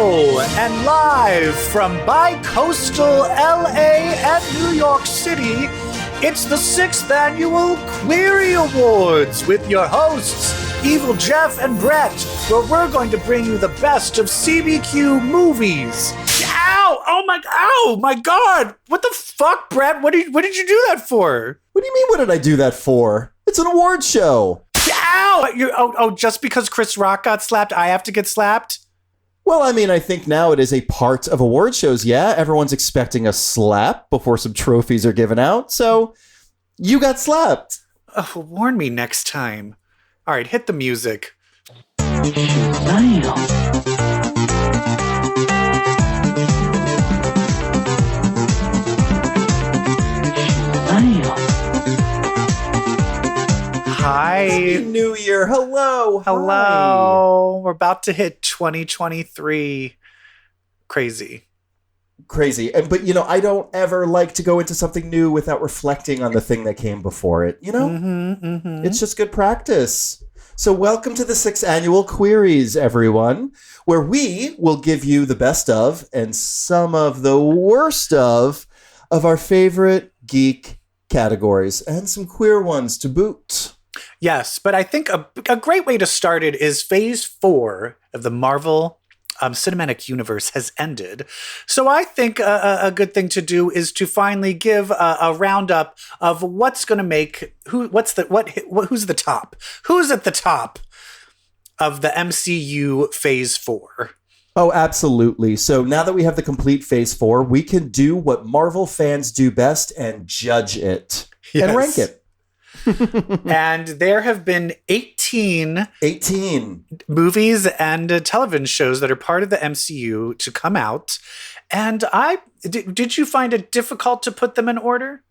Hello, and live from bi-coastal LA and New York City, it's the 6th Annual Query Awards with your hosts, EvilJeff and Brett, where we're going to bring you the best of CBQ movies. Ow! Oh my God! What the fuck, Brett? What did you do that for? What do you mean, what did I do that for? It's an award show. Ow! Just because Chris Rock got slapped, I have to get slapped? Well, I mean, I think now it is a part of award shows, yeah. Everyone's expecting a slap before some trophies are given out, so you got slapped. Oh, warn me next time. All right, hit the music. Hi. Happy New Year. Hello. Hello. Hi. We're about to hit 2023. Crazy. But, I don't ever like to go into something new without reflecting on the thing that came before it, It's just good practice. So welcome to the 6th Annual Queries, everyone, where we will give you the best of and some of the worst of our favorite geek categories and some queer ones to boot. Yes, but I think a great way to start it is Phase 4 of the Marvel Cinematic Universe has ended. So I think a good thing to do is to finally give a roundup of what's going to make who's the top? Who's at the top of the MCU Phase 4? Oh, absolutely. So now that we have the complete Phase 4, we can do what Marvel fans do best and judge it and rank it. And there have been 18 movies and television shows that are part of the MCU to come out. And did you find it difficult to put them in order?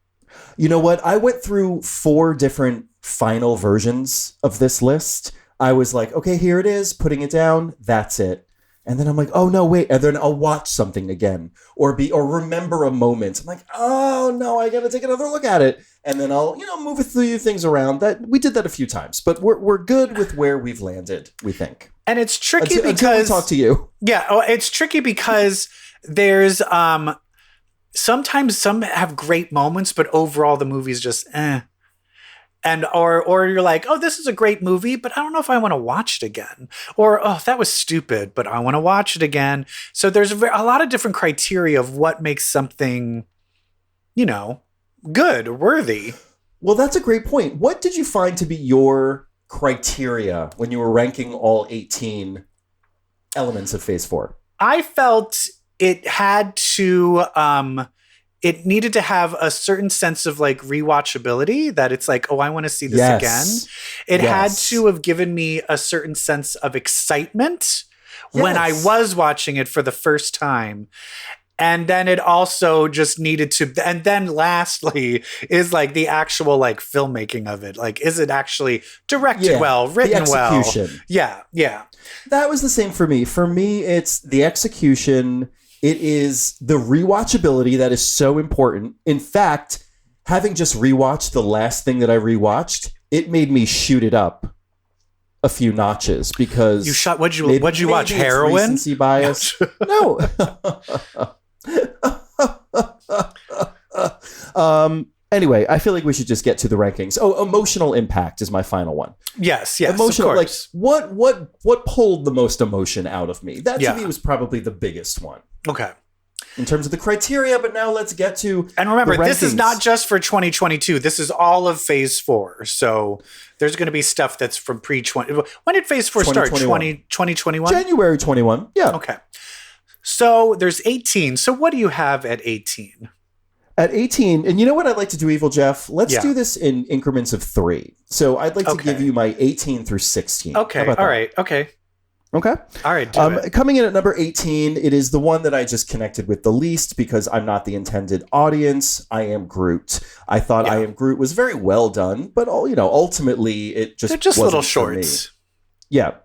You know what? I went through 4 different final versions of this list. I was like, okay, here it is, putting it down. That's it. And then I'm like, oh no, wait. And then I'll watch something again or remember a moment. I'm like, oh no, I got to take another look at it. And then I'll, move a few things around. That we did that a few times, but we're good with where we've landed, we think. And it's tricky until we talk to you. Yeah. It's tricky because there's, sometimes some have great moments, but overall the movie's just, And or you're like, oh, this is a great movie, but I don't know if I want to watch it again. Or, oh, that was stupid, but I want to watch it again. So there's a lot of different criteria of what makes something, good or worthy. Well, that's a great point. What did you find to be your criteria when you were ranking all 18 elements of Phase 4? I felt it had to... it needed to have a certain sense of like rewatchability, that it's like, oh, I want to see this again. It had to have given me a certain sense of excitement when I was watching it for the first time. And then it also just needed to, and then lastly is like the actual like filmmaking of it. Like, is it actually directed well, written well? Yeah. That was the same for me. For me, it's the execution. It is the rewatchability that is so important. In fact, having just rewatched the last thing that I rewatched, it made me shoot it up a few notches because what'd you watch? Heroin? Recency bias. No. Anyway, I feel like we should just get to the rankings. Oh, emotional impact is my final one. Yes, emotional. Of course. Like what pulled the most emotion out of me? That to me was probably the biggest one. Okay. In terms of the criteria, but now let's get to and remember, this is not just for 2022. This is all of Phase 4. So there's going to be stuff that's from pre-20. When did Phase 4 start? 2021? January 21. Yeah. Okay. So there's 18. So what do you have at 18? At 18, and you know what I'd like to do, EvilJeff? Let's do this in increments of 3. So I'd like to give you my 18 through 16. Okay. All right. Okay. Okay. All right. Do it. Coming in at number 18, it is the one that I just connected with the least because I'm not the intended audience. I Am Groot. I thought I Am Groot was very well done, but ultimately it just they're just wasn't little for shorts. Me. Yeah.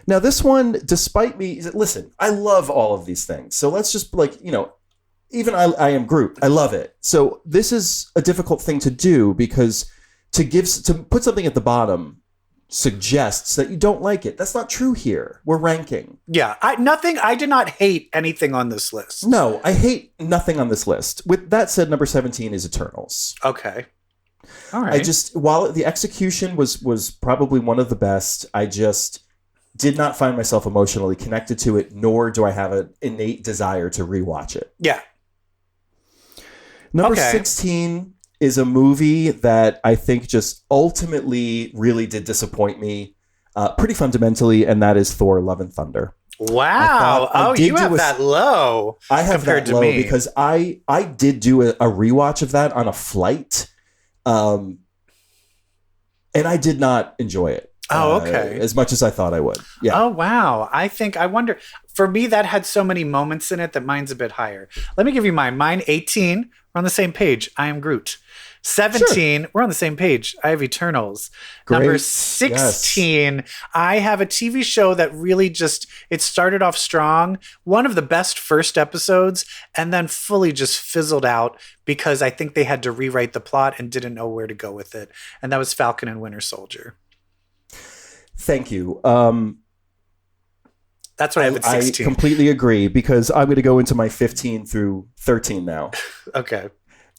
Now this one, despite me, listen, I love all of these things. So let's just even I Am Groot. I love it. So this is a difficult thing to do because to put something at the bottom suggests that you don't like it. That's not true here. We're ranking. Yeah, I did not hate anything on this list. No, I hate nothing on this list. With that said, number 17 is Eternals. Okay. All right. While the execution was probably one of the best, I just did not find myself emotionally connected to it, nor do I have an innate desire to rewatch it. Yeah. Number 16 is a movie that I think just ultimately really did disappoint me pretty fundamentally, and that is Thor: Love and Thunder. Wow. You have that low. I have compared that low to me. because I did do a rewatch of that on a flight, and I did not enjoy it. Oh, okay. As much as I thought I would. Yeah. Oh, wow. I wonder. For me, that had so many moments in it that mine's a bit higher. Let me give you mine. Mine, 18. We're on the same page. I am Groot. 17. Sure. We're on the same page. I have Eternals. Great. Number 16. Yes. I have a TV show that really it started off strong. One of the best first episodes, and then fully just fizzled out because I think they had to rewrite the plot and didn't know where to go with it. And that was Falcon and Winter Soldier. Thank you. That's what I have at 16. I completely agree because I'm going to go into my 15 through 13 now. Okay.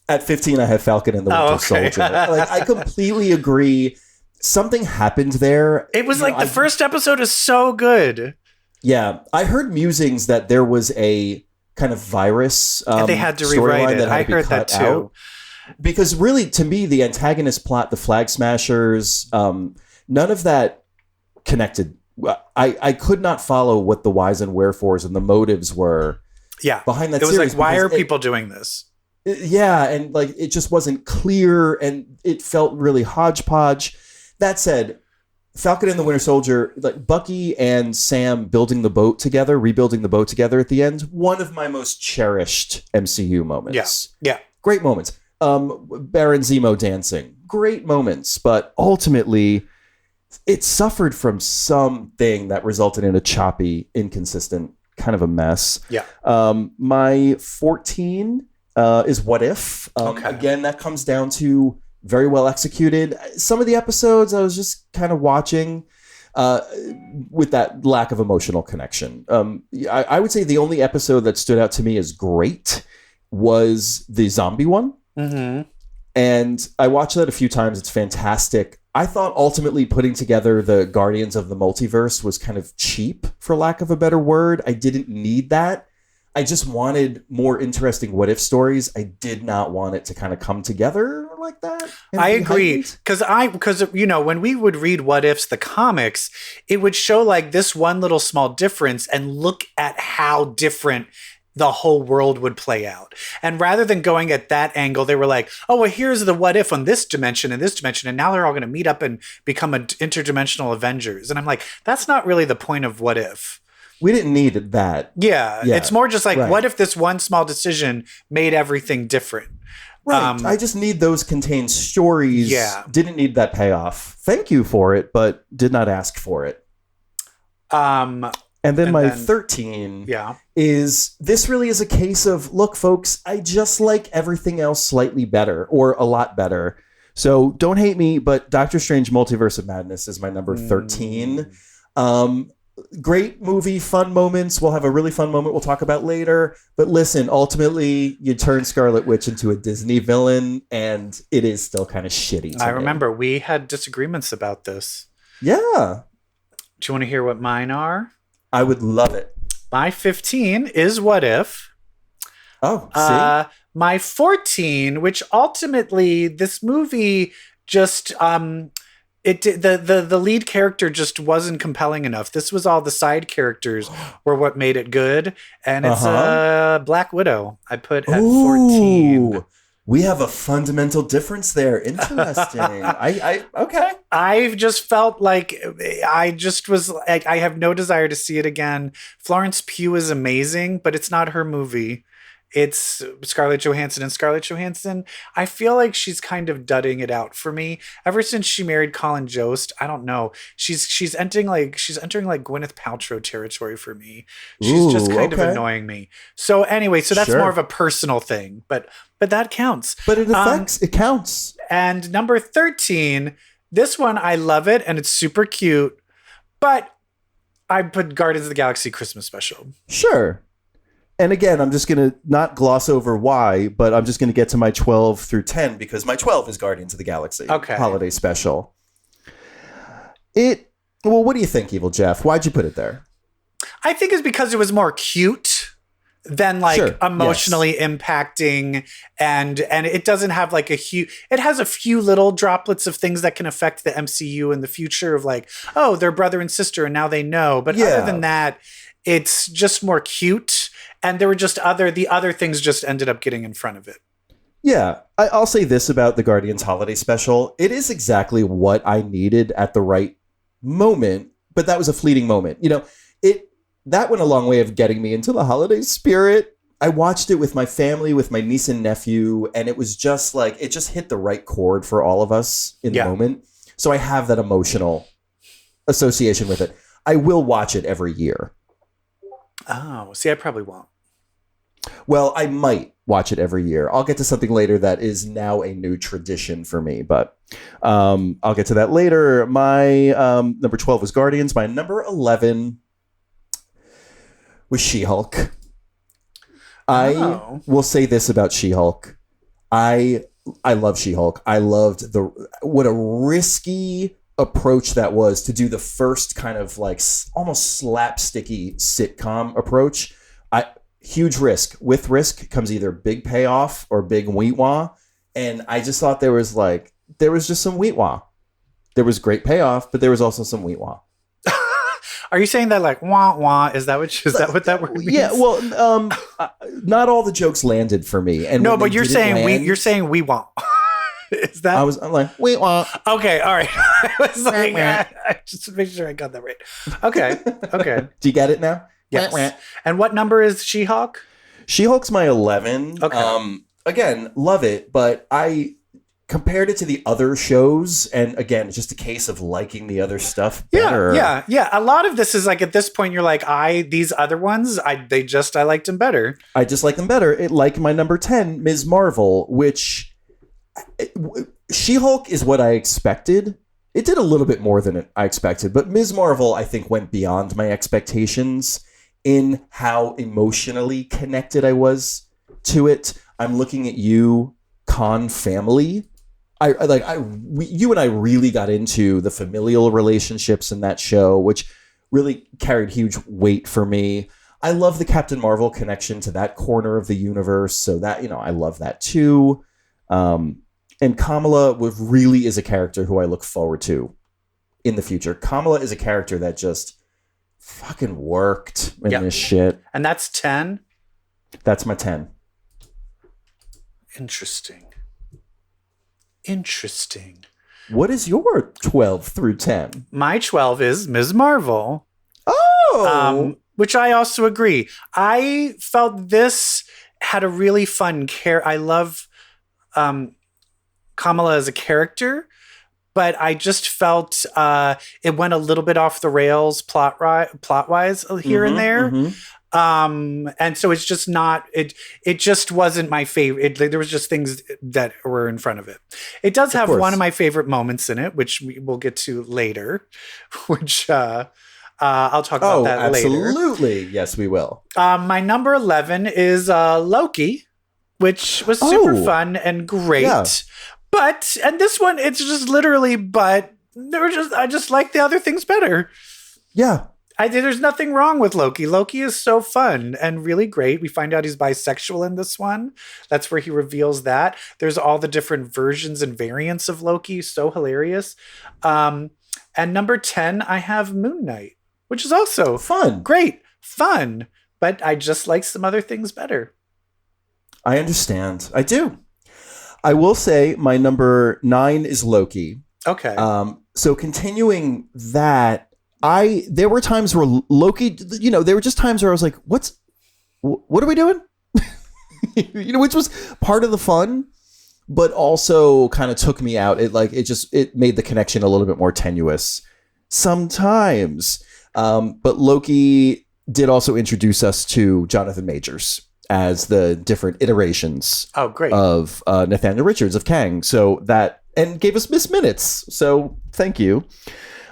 At 15, I have Falcon and the Winter Soldier. I completely agree. Something happened there. It was the first episode is so good. Yeah. I heard musings that there was a kind of virus and they had to rewrite it. I heard that too. Out. Because really, to me, the antagonist plot, the Flag Smashers, none of that connected. I could not follow what the whys and wherefores and the motives were behind that series. It was why are people doing this? Yeah, and it just wasn't clear, and it felt really hodgepodge. That said, Falcon and the Winter Soldier, Bucky and Sam building the boat together, rebuilding the boat together at the end, one of my most cherished MCU moments. Yeah. Great moments. Baron Zemo dancing. Great moments, but ultimately it suffered from something that resulted in a choppy, inconsistent kind of a mess. Yeah. My 14 is What If. Again, that comes down to very well executed. Some of the episodes I was just kind of watching with that lack of emotional connection. I would say the only episode that stood out to me as great was the zombie one. Mm-hmm. And I watched that a few times. It's fantastic. I thought ultimately putting together the Guardians of the Multiverse was kind of cheap, for lack of a better word. I didn't need that. I just wanted more interesting what if stories. I did not want it to kind of come together like that. I agree. Because when we would read What Ifs, the comics, it would show this one little small difference and look at how different the whole world would play out. And rather than going at that angle, they were like, oh, well, here's the what if on this dimension and this dimension. And now they're all going to meet up and become an interdimensional Avengers. And I'm like, that's not really the point of What If. We didn't need that. Yeah. It's more just right. What if this one small decision made everything different? Right. I just need those contained stories. Yeah. Didn't need that payoff. Thank you for it, but did not ask for it. And then my 13 is, this really is a case of, look, folks, I just like everything else slightly better or a lot better. So don't hate me, but Doctor Strange Multiverse of Madness is my number 13. Great movie, fun moments. We'll have a really fun moment we'll talk about later. But listen, ultimately, you turn Scarlet Witch into a Disney villain, and it is still kind of shitty to I me. remember we had disagreements about this. Yeah. Do you want to hear what mine are? I would love it. My 15 is What If. Oh, see? My 14, which ultimately this movie just the lead character just wasn't compelling enough. This was all the side characters were what made it good, and it's Black Widow. I put at 14. We have a fundamental difference there. Interesting. Okay. I just felt like I have no desire to see it again. Florence Pugh is amazing, but it's not her movie. It's Scarlett Johansson, and Scarlett Johansson, I feel like she's kind of dudding it out for me. Ever since she married Colin Jost, I don't know. She's entering Gwyneth Paltrow territory for me. She's just kind of annoying me. So anyway, that's more of a personal thing, but that counts. But it affects. It counts. And number 13, This one, I love it, and it's super cute, but I put Guardians of the Galaxy Christmas Special. Sure. And again, I'm just going to not gloss over why, but I'm just going to get to my 12 through 10 because my 12 is Guardians of the Galaxy Holiday Special. Well, what do you think, EvilJeff? Why'd you put it there? I think it's because it was more cute than emotionally impacting, and it doesn't have like it has a few little droplets of things that can affect the MCU in the future of like, oh, they're brother and sister and now they know. But other than that, it's just more cute. And there were just the other things just ended up getting in front of it. Yeah, I'll say this about the Guardians Holiday Special. It is exactly what I needed at the right moment, but that was a fleeting moment. That went a long way of getting me into the holiday spirit. I watched it with my family, with my niece and nephew, and it was just like, it just hit the right chord for all of us in the moment. So I have that emotional association with it. I will watch it every year. Oh, see, I probably won't. Well, I might watch it every year. I'll get to something later that is now a new tradition for me, but I'll get to that later. My number 12 was Guardians. My number 11 was She-Hulk. I will say this about She-Hulk. I love She-Hulk. I loved what a risky approach that was to do the first kind of like almost slapsticky sitcom approach. Huge risk. With risk comes either big payoff or big wheat-wah. And I just thought there was just some wheat-wah. There was great payoff, but there was also some wheat-wah. Are you saying that like wah wah? Is that what that word means? Yeah, well, not all the jokes landed for me. And no, but you're saying we want. Is that? I'm like we want. Okay, all right. I was like, I just make sure I got that right. Okay. Do you get it now? Yes. And what number is She-Hulk? She-Hulk's my 11. Okay. Again, love it, but I compared it to the other shows, and again, it's just a case of liking the other stuff better. Yeah. A lot of this is like at this point, you're like, these other ones, I liked them better. I just like them better. It like my number 10, Ms. Marvel, which She-Hulk is what I expected. It did a little bit more than I expected, but Ms. Marvel, I think, went beyond my expectations in how emotionally connected I was to it. I'm looking at you, Khan family. You and I really got into the familial relationships in that show, which really carried huge weight for me. I love the Captain Marvel connection to that corner of the universe, so that, I love that too. And Kamala really is a character who I look forward to in the future. Kamala is a character that just fucking worked in this shit. And that's 10? That's my 10. Interesting. What is your 12 through 10? My 12 is Ms. Marvel. Oh! Which I also agree. I felt this had a really fun I love Kamala as a character, but I just felt it went a little bit off the rails plot-wise here and there. Mm-hmm. And so it's just not, it just wasn't my favorite. There was just things that were in front of it. It does have one of my favorite moments in it, which we will get to later, which I'll talk about that later. Absolutely. Yes, we will. My number 11 is Loki, which was super fun and great. Yeah. And this one, it's just literally, I just like the other things better. Yeah. There's nothing wrong with Loki. Loki is so fun and really great. We find out he's bisexual in this one. That's where he reveals that. There's all the different versions and variants of Loki. So hilarious. And number 10, I have Moon Knight, which is also fun. Great. Fun. But I just like some other things better. I understand. I do. I will say my number 9 is Loki. Okay. So continuing that, there were times where Loki, there were just times where I was like, what are we doing? Which was part of the fun, but also kind of took me out. It made the connection a little bit more tenuous sometimes. But Loki did also introduce us to Jonathan Majors as the different iterations great. of Nathaniel Richards of Kang. So that and gave us Miss Minutes. So thank you.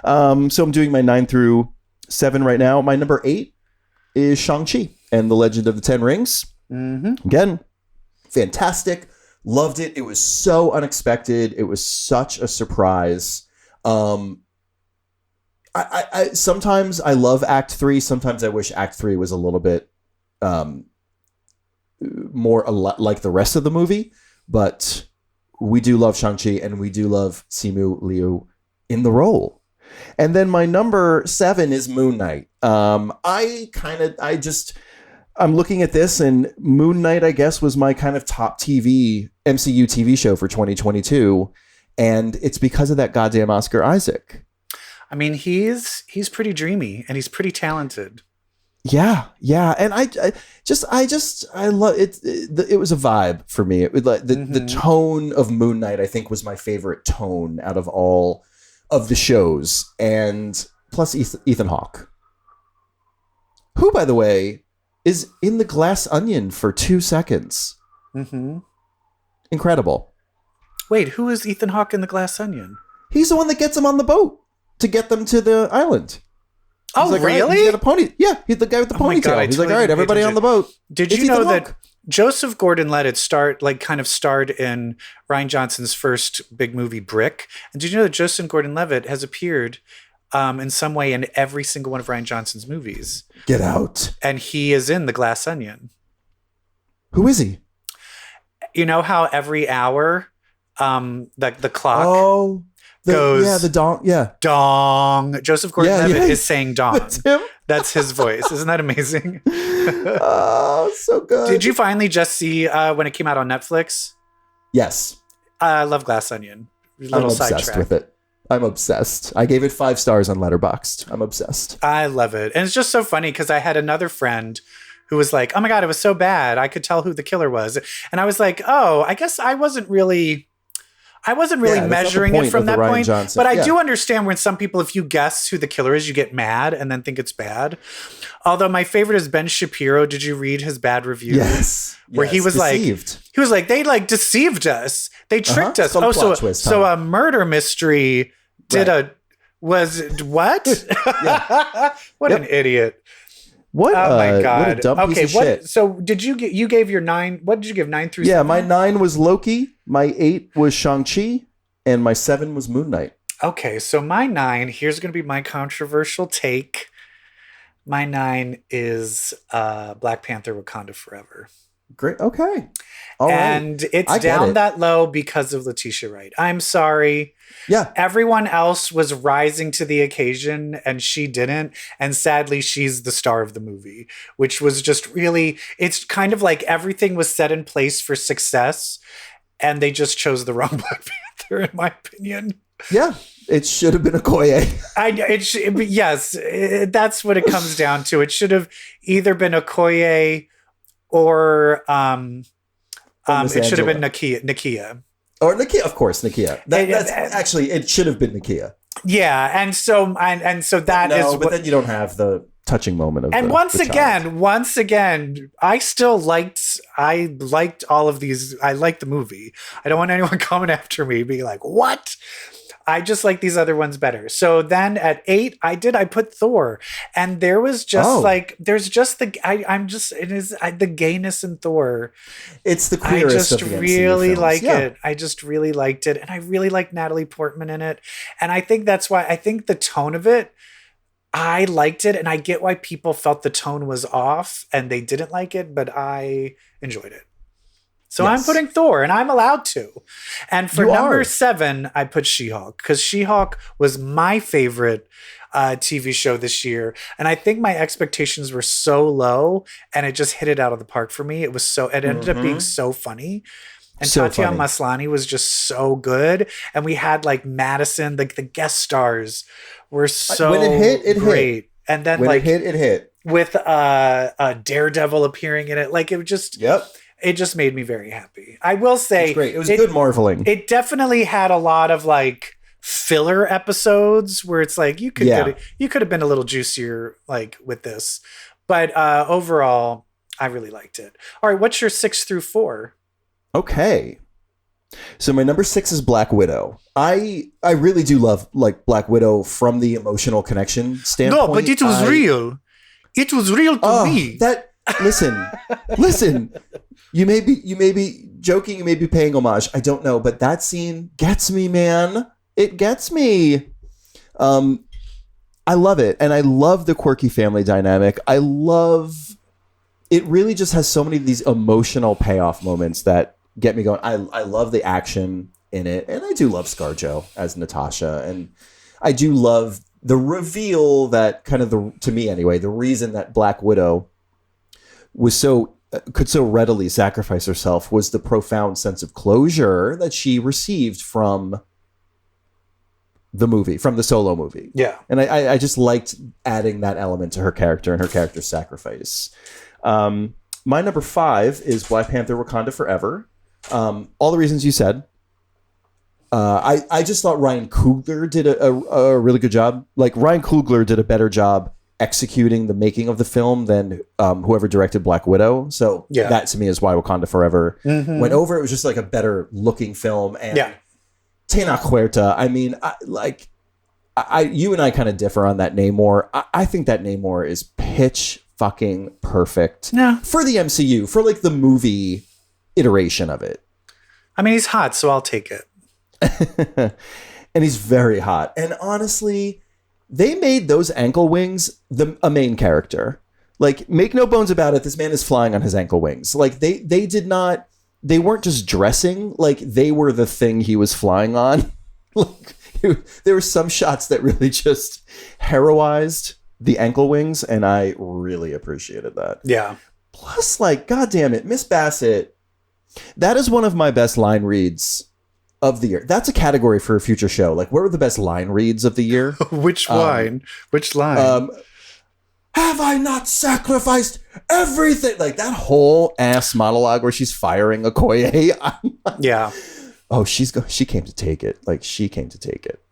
So I'm doing my 9 through 7 right now. My number 8 is Shang-Chi and the Legend of the Ten Rings. Mm-hmm. Again, fantastic. Loved it. It was so unexpected. It was such a surprise. I sometimes I love Act 3. Sometimes I wish Act 3 was a little bit more like the rest of the movie. But we do love Shang-Chi and we do love Simu Liu in the role. And then my number 7 is Moon Knight. I'm looking at this, and Moon Knight, I guess, was my kind of top MCU TV show for 2022. And it's because of that goddamn Oscar Isaac. I mean, he's pretty dreamy and he's pretty talented. Yeah. And I love it. It was a vibe for me. It was like the tone of Moon Knight, I think, was my favorite tone out of all of the shows. And plus Ethan Hawke, who, by the way, is in The Glass Onion for 2 seconds. Mm-hmm. Incredible. Wait, who is Ethan Hawke in The Glass Onion? He's the one that gets him on the boat to get them to the island. Oh, like, really? Right, he's got a pony. Yeah, he's the guy with the ponytail. God, he's like, all right, everybody on the boat. Did you know that Joseph Gordon-Levitt starred in Rian Johnson's first big movie, Brick? And did you know that Joseph Gordon-Levitt has appeared in some way in every single one of Rian Johnson's movies? Get out. And he is in The Glass Onion. Who is he? You know how every hour the clock goes the dong, dong. Joseph Gordon-Levitt is saying dong. That's him. That's his voice. Isn't that amazing? Oh, so good. Did you finally just see when it came out on Netflix? Yes. I love Glass Onion. I'm obsessed with it. I'm obsessed. I gave it 5 stars on Letterboxd. I'm obsessed. I love it. And it's just so funny because I had another friend who was like, oh my God, it was so bad. I could tell who the killer was. And I was like, oh, I guess I wasn't really measuring it from that point. But I do understand when some people, if you guess who the killer is, you get mad and then think it's bad. Although my favorite is Ben Shapiro. Did you read his bad review? Yes. Where he was deceived. They deceived us. They tricked us. So a murder mystery was what? What an idiot. What? Oh my God. What a dumb piece of shit. So you gave your 9, what did you give, 9 through 7? Yeah, my 9 was Loki, my 8 was Shang-Chi, and my 7 was Moon Knight. Okay, so my 9, here's going to be my controversial take. My 9 is Black Panther Wakanda Forever. Great. Okay. All right. And it's down that low because of Letitia Wright. I'm sorry. Yeah. Everyone else was rising to the occasion and she didn't. And sadly, she's the star of the movie, which was just really, it's kind of like everything was set in place for success and they just chose the wrong Black Panther, in my opinion. Yeah. It should have been Okoye. Yes, that's what it comes down to. It should have either been Okoye or it should have been Nakia. Or Nakia, of course, Nakia. That's actually, it should have been Nakia. Yeah, and so that is. But then you don't have the touching moment of. And once again, I liked all of these. I liked the movie. I don't want anyone coming after me being like, "What?" I just like these other ones better. So then at 8, I put Thor, and there was just the gayness in Thor. It's the queerest of the MCU films. I just really liked it. And I really like Natalie Portman in it. And I think that's why I think the tone of it, I liked it. And I get why people felt the tone was off and they didn't like it, but I enjoyed it. So yes. I'm putting Thor, and I'm allowed to. And for number 7, I put She-Hulk, because She-Hulk was my favorite TV show this year. And I think my expectations were so low, and it just hit it out of the park for me. It ended up being so funny. And so Tatiana Maslany was just so good. And we had like Madison, the guest stars were so when it great. Hit. And then when it hit. With Daredevil appearing in it. Like it just... Yep. It just made me very happy. I will say, it's great. It was good marveling. It definitely had a lot of like filler episodes where it's like you could have been a little juicier like with this, but overall, I really liked it. All right, what's your 6 through 4? Okay, So my number 6 is Black Widow. I really do love like Black Widow from the emotional connection standpoint. No, but it was real. It was real to me. Listen. You may be joking, you may be paying homage. I don't know, but that scene gets me, man. It gets me. I love it, and I love the quirky family dynamic. It really just has so many of these emotional payoff moments that get me going. I love the action in it, and I do love ScarJo as Natasha, and I do love the reveal that to me anyway, the reason that Black Widow could so readily sacrifice herself was the profound sense of closure that she received from the movie, from the Solo movie. Yeah. And I just liked adding that element to her character and her character's sacrifice. My number 5 is Black Panther Wakanda Forever. All the reasons you said. I just thought Ryan Coogler did a really good job. Like, Ryan Coogler did a better job executing the making of the film than whoever directed Black Widow. So that to me is why Wakanda Forever went over. It was just like a better looking film. And Tena Huerta, I mean, you and I kind of differ on that Namor. I think that Namor is pitch fucking perfect for the MCU, for like the movie iteration of it. I mean, he's hot, so I'll take it. And he's very hot. And honestly, they made those ankle wings a main character. Like, make no bones about it, this man is flying on his ankle wings. Like, they weren't just dressing, like they were the thing he was flying on. Like, there were some shots that really just heroized the ankle wings, and I really appreciated that. Yeah. Plus, like, God damn it, Miss Bassett, that is one of my best line reads of the year. That's a category for a future show. Like, what were the best line reads of the year? Which line? Which line? Have I not sacrificed everything? Like, that whole ass monologue where she's firing Okoye. Yeah. Oh, she came to take it. Like, she came to take it.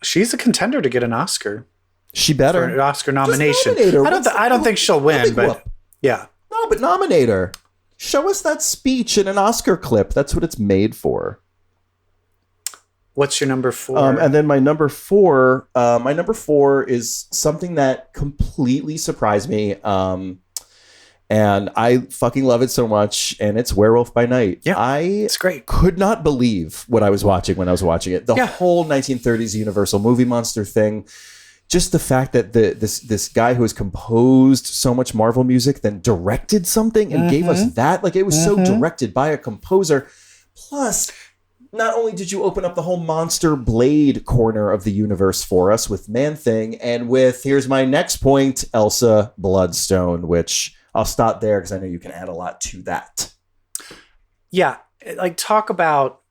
She's a contender to get an Oscar. She better. For an Oscar nomination. I don't think she'll win, but yeah. No, but nominate her. Show us that speech in an Oscar clip. That's what it's made for. What's your number 4? And then my number 4 is something that completely surprised me. And I fucking love it so much. And it's Werewolf by Night. Yeah, it's great. Could not believe what I was watching when I was watching it. The whole 1930s Universal movie monster thing. Just the fact that this guy who has composed so much Marvel music then directed something and gave us that. Like, it was so directed by a composer. Plus, not only did you open up the whole Monster Blade corner of the universe for us with Man-Thing, and with, here's my next point, Elsa Bloodstone, which I'll stop there because I know you can add a lot to that. Yeah. Like, talk about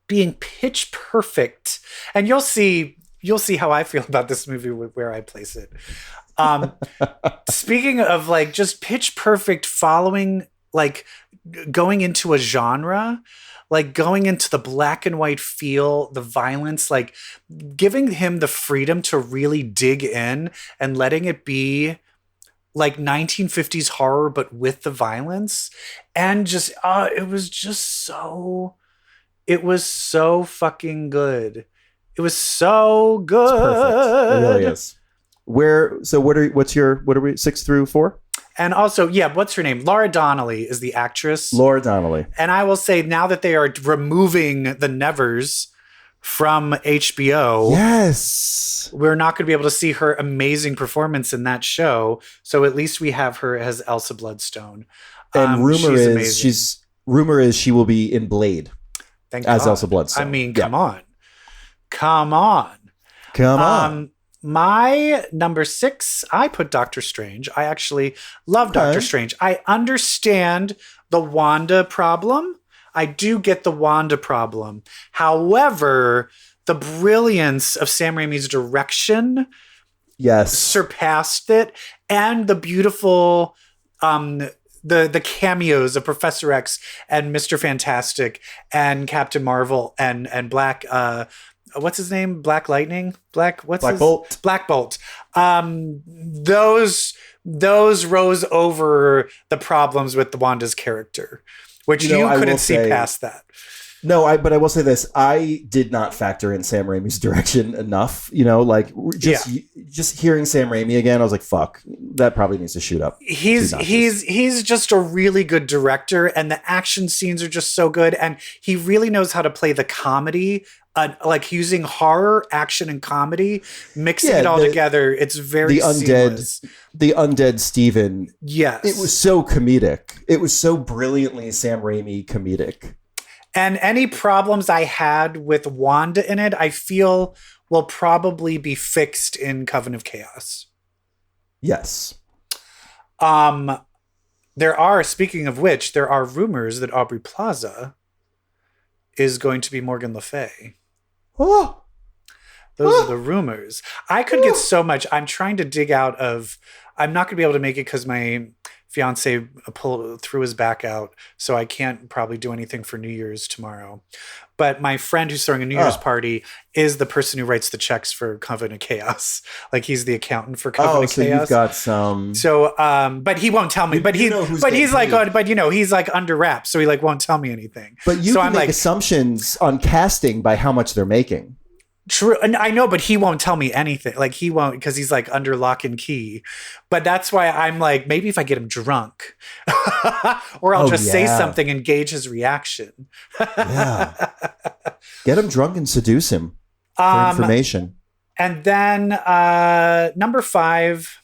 being pitch perfect. And you'll see how I feel about this movie where I place it. Speaking of, like, just pitch perfect, following, like, going into a genre, like going into the black and white feel, the violence, like giving him the freedom to really dig in and letting it be like 1950s horror, but with the violence. And just, it was so fucking good. It was so good. It's perfect. It really is. What are we 6 through 4? And also, what's her name? Laura Donnelly is the actress. Laura Donnelly. And I will say, now that they are removing the Nevers from HBO, yes, we're not going to be able to see her amazing performance in that show. So at least we have her as Elsa Bloodstone. And rumor is she will be in Blade. Thank as God. Elsa Bloodstone. I mean, come on. My number 6, I put Doctor Strange. I actually love Doctor Strange. I understand the Wanda problem. I do get the Wanda problem. However, the brilliance of Sam Raimi's direction surpassed it. And the beautiful the cameos of Professor X and Mr. Fantastic and Captain Marvel and Black what's his name? Black Lightning? Black Bolt. Black Bolt. Those rose over the problems with the Wanda's character, which you couldn't see past that. But I will say this. I did not factor in Sam Raimi's direction enough. Just hearing Sam Raimi again, I was like, fuck, that probably needs to shoot up. He's just a really good director, and the action scenes are just so good, and he really knows how to play the comedy, like using horror, action, and comedy, mixing it all together. It's very seamless. The undead Steven. Yes. It was so comedic. It was so brilliantly Sam Raimi comedic. And any problems I had with Wanda in it, I feel will probably be fixed in Coven of Chaos. Yes. Speaking of which, there are rumors that Aubrey Plaza is going to be Morgan Le Fay. Oh. Those are the rumors. I could get so much. I'm trying to dig out of... I'm not going to be able to make it because my fiance threw his back out, so I can't probably do anything for New Year's tomorrow. But my friend who's throwing a New Year's party is the person who writes the checks for Coven of Chaos. Like, he's the accountant for Coven of Chaos. So you've got some. So, but he won't tell me. He's like under wraps, so he like won't tell me anything. But you can make assumptions on casting by how much they're making. True. And I know, but he won't tell me anything. Like, he won't, because he's like under lock and key. But that's why I'm like, maybe if I get him drunk or I'll just say something and gauge his reaction. Yeah. Get him drunk and seduce him for information. And then number 5,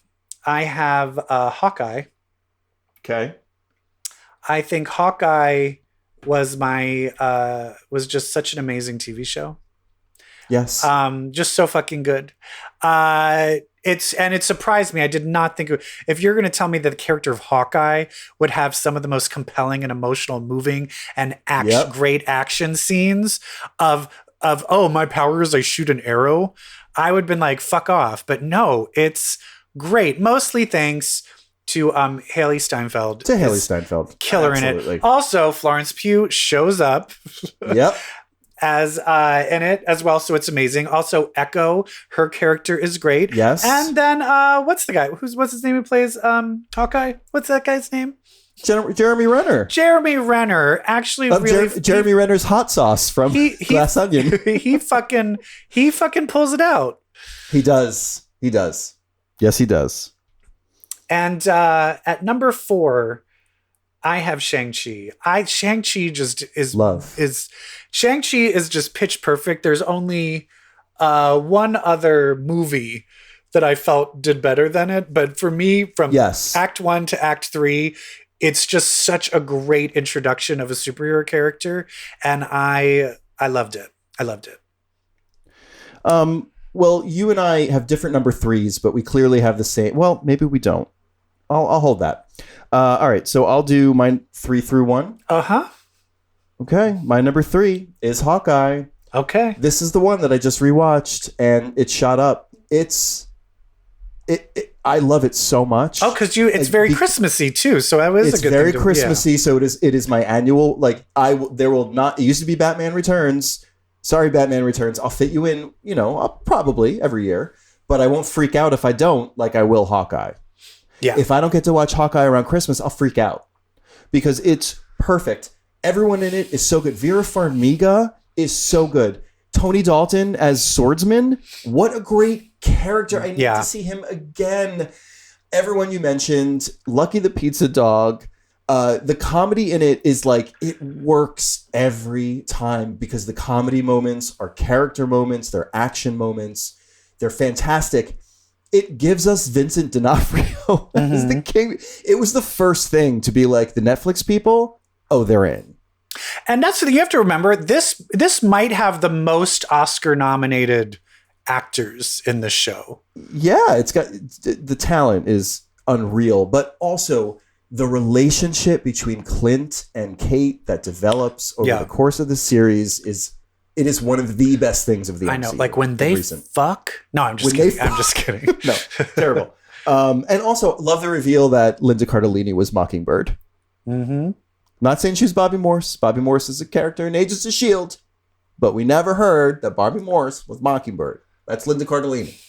I have Hawkeye. Okay. I think Hawkeye was just such an amazing TV show. Yes. Just so fucking good. It surprised me. I did not think if you're going to tell me that the character of Hawkeye would have some of the most compelling and emotional, moving and great action scenes of my power is I shoot an arrow, I would have been like, fuck off. But no, it's great. Mostly thanks to Haley Steinfeld. Killer Absolutely. In it. Also, Florence Pugh shows up. Yep. As in it as well, so it's amazing. Also, Echo, her character is great. Yes. And then what's the guy? What's his name who plays Hawkeye? What's that guy's name? Jeremy Renner. Jeremy Renner actually Jeremy Renner's hot sauce from Glass Onion. he fucking pulls it out. He does. Yes, he does. And at number 4, I have Shang-Chi. Shang-Chi just is love. Shang-Chi is just pitch perfect. There's only one other movie that I felt did better than it. But for me, from Act 1 to Act 3, it's just such a great introduction of a superhero character. And I loved it. Well, you and I have different number 3s, but we clearly have the same. Well, maybe we don't. I'll hold that. All right. So I'll do mine 3 through 1. Uh-huh. Okay, my number 3 is Hawkeye. Okay. This is the one that I just rewatched, and it shot up. I love it so much. Oh, because it's very Christmassy too, so that was a good thing. It's very Christmassy, so it is my annual. Like there will not. It used to be Batman Returns. Sorry, Batman Returns. I'll fit you in. Probably every year, but I won't freak out if I don't. Like I will Hawkeye. Yeah. If I don't get to watch Hawkeye around Christmas, I'll freak out because it's perfect. Everyone in it is so good. Vera Farmiga is so good. Tony Dalton as swordsman. What a great character. I need to see him again. Everyone you mentioned. Lucky the Pizza Dog. The comedy in it is like, it works every time because the comedy moments are character moments. They're action moments. They're fantastic. It gives us Vincent D'Onofrio as the king. It was the first thing to be like, the Netflix people, they're in. And that's what you have to remember. This might have the most Oscar-nominated actors in the show. Yeah, it's got the talent is unreal, but also the relationship between Clint and Kate that develops over the course of the series is one of the best things of the MCU. I know, like when they fuck. No, I'm just kidding. I'm just kidding. No, terrible. And also love the reveal that Linda Cardellini was Mockingbird. Mm-hmm. Not saying she was Bobby Morse. Bobby Morse is a character in Agents of S.H.I.E.L.D., but we never heard that Bobby Morse was Mockingbird. That's Linda Cardellini.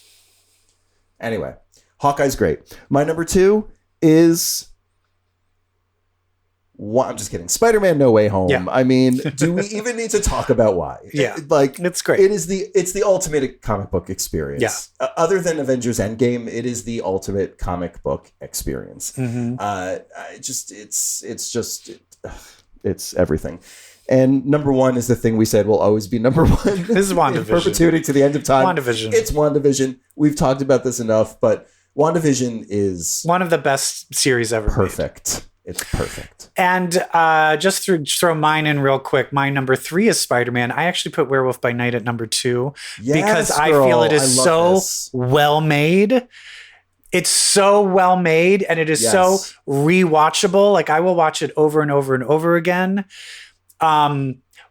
Anyway, Hawkeye's great. My number 2 is I'm just kidding. Spider-Man No Way Home. Yeah. I mean, do we even need to talk about why? Yeah. It's great. It's the ultimate comic book experience. Yeah. Other than Avengers Endgame, it is the ultimate comic book experience. Mm-hmm. It's everything. And number one is the thing we said will always be number one. This is WandaVision. In perpetuity to the end of time. WandaVision. It's WandaVision. We've talked about this enough, but WandaVision is one of the best series ever perfect. made. It's perfect. And just to throw mine in real quick, my number 3 is Spider-Man. I actually put Werewolf by Night at number 2 because I feel it is so well made. It's so well made and it is so rewatchable. Like I will watch it over and over and over again.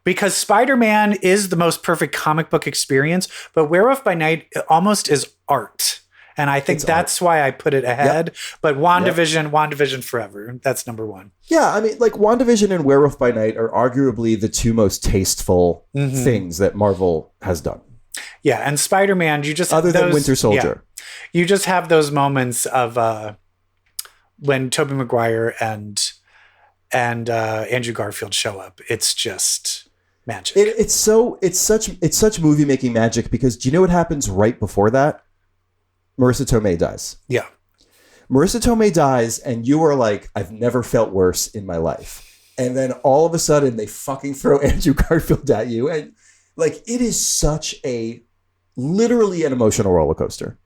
Because Spider-Man is the most perfect comic book experience, but Werewolf by Night almost is art. And I think that's why I put it ahead. Yep. But WandaVision forever. That's number 1. Yeah, I mean, like WandaVision and Werewolf by Night are arguably the two most tasteful things that Marvel has done. Yeah, and Spider-Man, you just other than Winter Soldier. Yeah, you just have those moments of when Tobey Maguire and Andrew Garfield show up. It's just magic. It's such movie making magic because do you know what happens right before that? Marissa Tomei dies. Yeah. Marissa Tomei dies and you are like, I've never felt worse in my life. And then all of a sudden they fucking throw Andrew Garfield at you. And like, it is such literally an emotional roller coaster.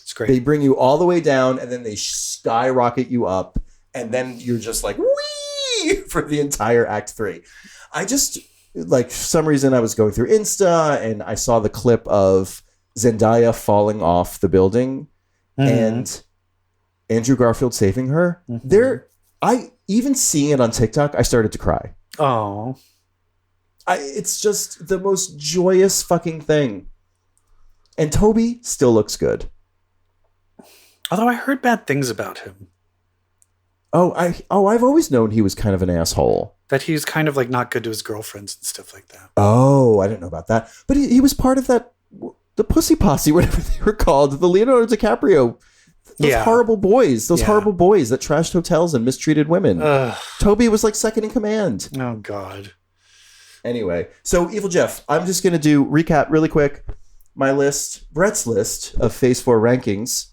It's great. They bring you all the way down and then they skyrocket you up. And then you're just like, wee for the entire act 3. I just, like, for some reason I was going through Insta and I saw the clip of Zendaya falling off the building and Andrew Garfield saving her. Even seeing it on TikTok, I started to cry. Oh, it's just the most joyous fucking thing. And Toby still looks good. Although I heard bad things about him. I've always known he was kind of an asshole. That he's kind of like not good to his girlfriends and stuff like that. Oh, I didn't know about that. But he was part of the Pussy Posse, whatever they were called, the Leonardo DiCaprio. Those horrible boys that trashed hotels and mistreated women. Toby was like second in command. Oh, God. Anyway, so EvilJeff, I'm just going to recap really quick. My list, Brett's list of Phase 4 rankings.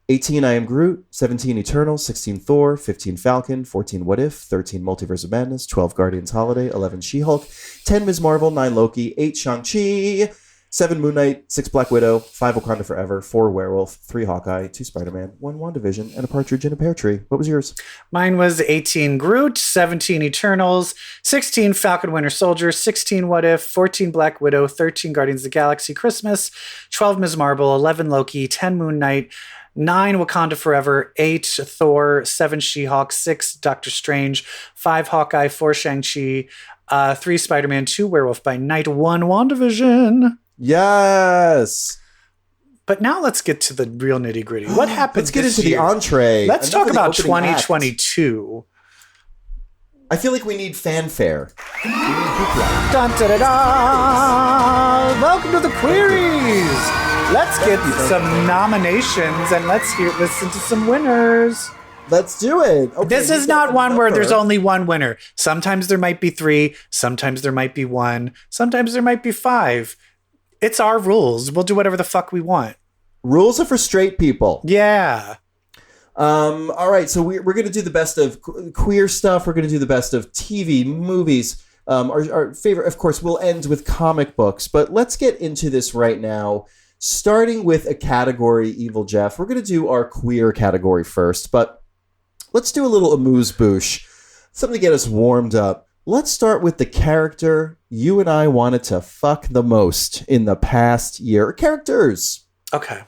18, I Am Groot. 17, Eternals. 16, Thor. 15, Falcon. 14, What If. 13, Multiverse of Madness. 12, Guardians Holiday. 11, She-Hulk. 10, Ms. Marvel. 9, Loki. 8, Shang-Chi. 7, Moon Knight. 6, Black Widow. 5, Wakanda Forever. 4, Werewolf. 3, Hawkeye. 2, Spider-Man. 1, WandaVision. And a Partridge in a Pear Tree. What was yours? Mine was 18, Groot. 17, Eternals. 16, Falcon Winter Soldier. 16, What If. 14, Black Widow. 13, Guardians of the Galaxy Christmas. 12, Ms. Marvel. 11, Loki. 10, Moon Knight. 9, Wakanda Forever, 8, Thor, 7, She-Hulk, 6, Doctor Strange, 5, Hawkeye, 4, Shang-Chi, 3, Spider-Man, 2, Werewolf by Night, 1, WandaVision. Yes. But now let's get to the real nitty-gritty. What happened Let's get into the entree. Let's talk about 2022. I feel like we need fanfare. Dun, da, da, da. Welcome to the Queries. Let's get some nominations and let's listen to some winners. Let's do it. Okay, this is not one where there's only one winner. Sometimes there might be 3. Sometimes there might be 1. Sometimes there might be 5. It's our rules. We'll do whatever the fuck we want. Rules are for straight people. Yeah. All right. So we're going to do the best of queer stuff. We're going to do the best of TV, movies. Our favorite, of course, we'll end with comic books. But let's get into this right now. Starting with a category, EvilJeff. We're going to do our queer category first, but let's do a little amuse-bouche. Something to get us warmed up. Let's start with the character you and I wanted to fuck the most in the past year. Characters. Okay.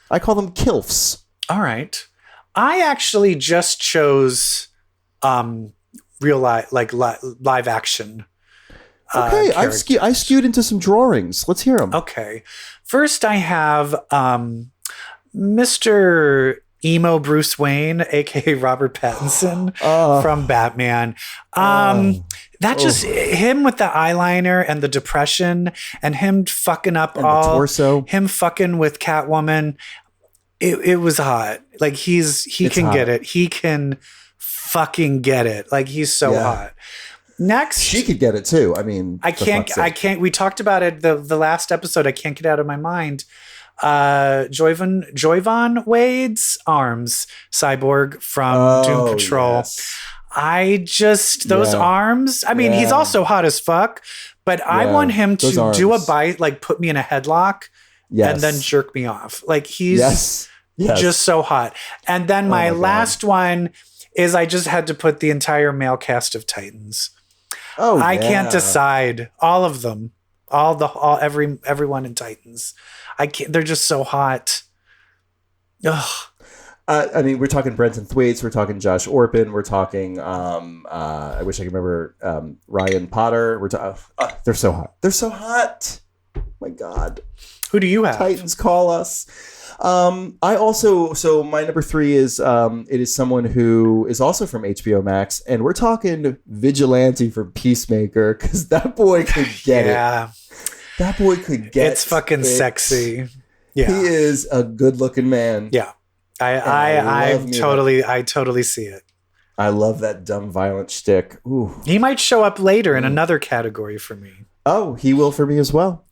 I call them KILFs. All right. I actually just chose real life, like live action. Okay, I skewed into some drawings. Let's hear them. Okay. First, I have Mr. Emo Bruce Wayne, a.k.a. Robert Pattinson from Batman. Just him with the eyeliner and the depression and him fucking up and all. The torso. Him fucking with Catwoman. It was hot. Like he can hot. get it. He can fucking get it. Like he's so hot. Next, she could get it too. I mean, I can't. We talked about it the last episode. I can't get it out of my mind. Joyvon Wade's arms, Cyborg from Doom Patrol. Yes. Those arms. I mean, he's also hot as fuck, but I want him to do a bite, like put me in a headlock, and then jerk me off. Like he's just so hot. And then my last one is I just had to put the entire male cast of Titans. I can't decide. All of them. Everyone in Titans. I can't. They're just so hot. Ugh. I mean, we're talking Brenton Thwaites. We're talking Josh Orpin. We're talking. I wish I could remember Ryan Potter. They're so hot. They're so hot. My God. Who do you have? Titans call us. So my number 3 is it is someone who is also from HBO Max, and we're talking Vigilante from Peacemaker, because that boy could get it. That boy could get it. It's fucking sexy. Yeah. He is a good-looking man. Yeah. I totally see it. I love that dumb, violent shtick. Ooh. He might show up later in another category for me. Oh, he will for me as well.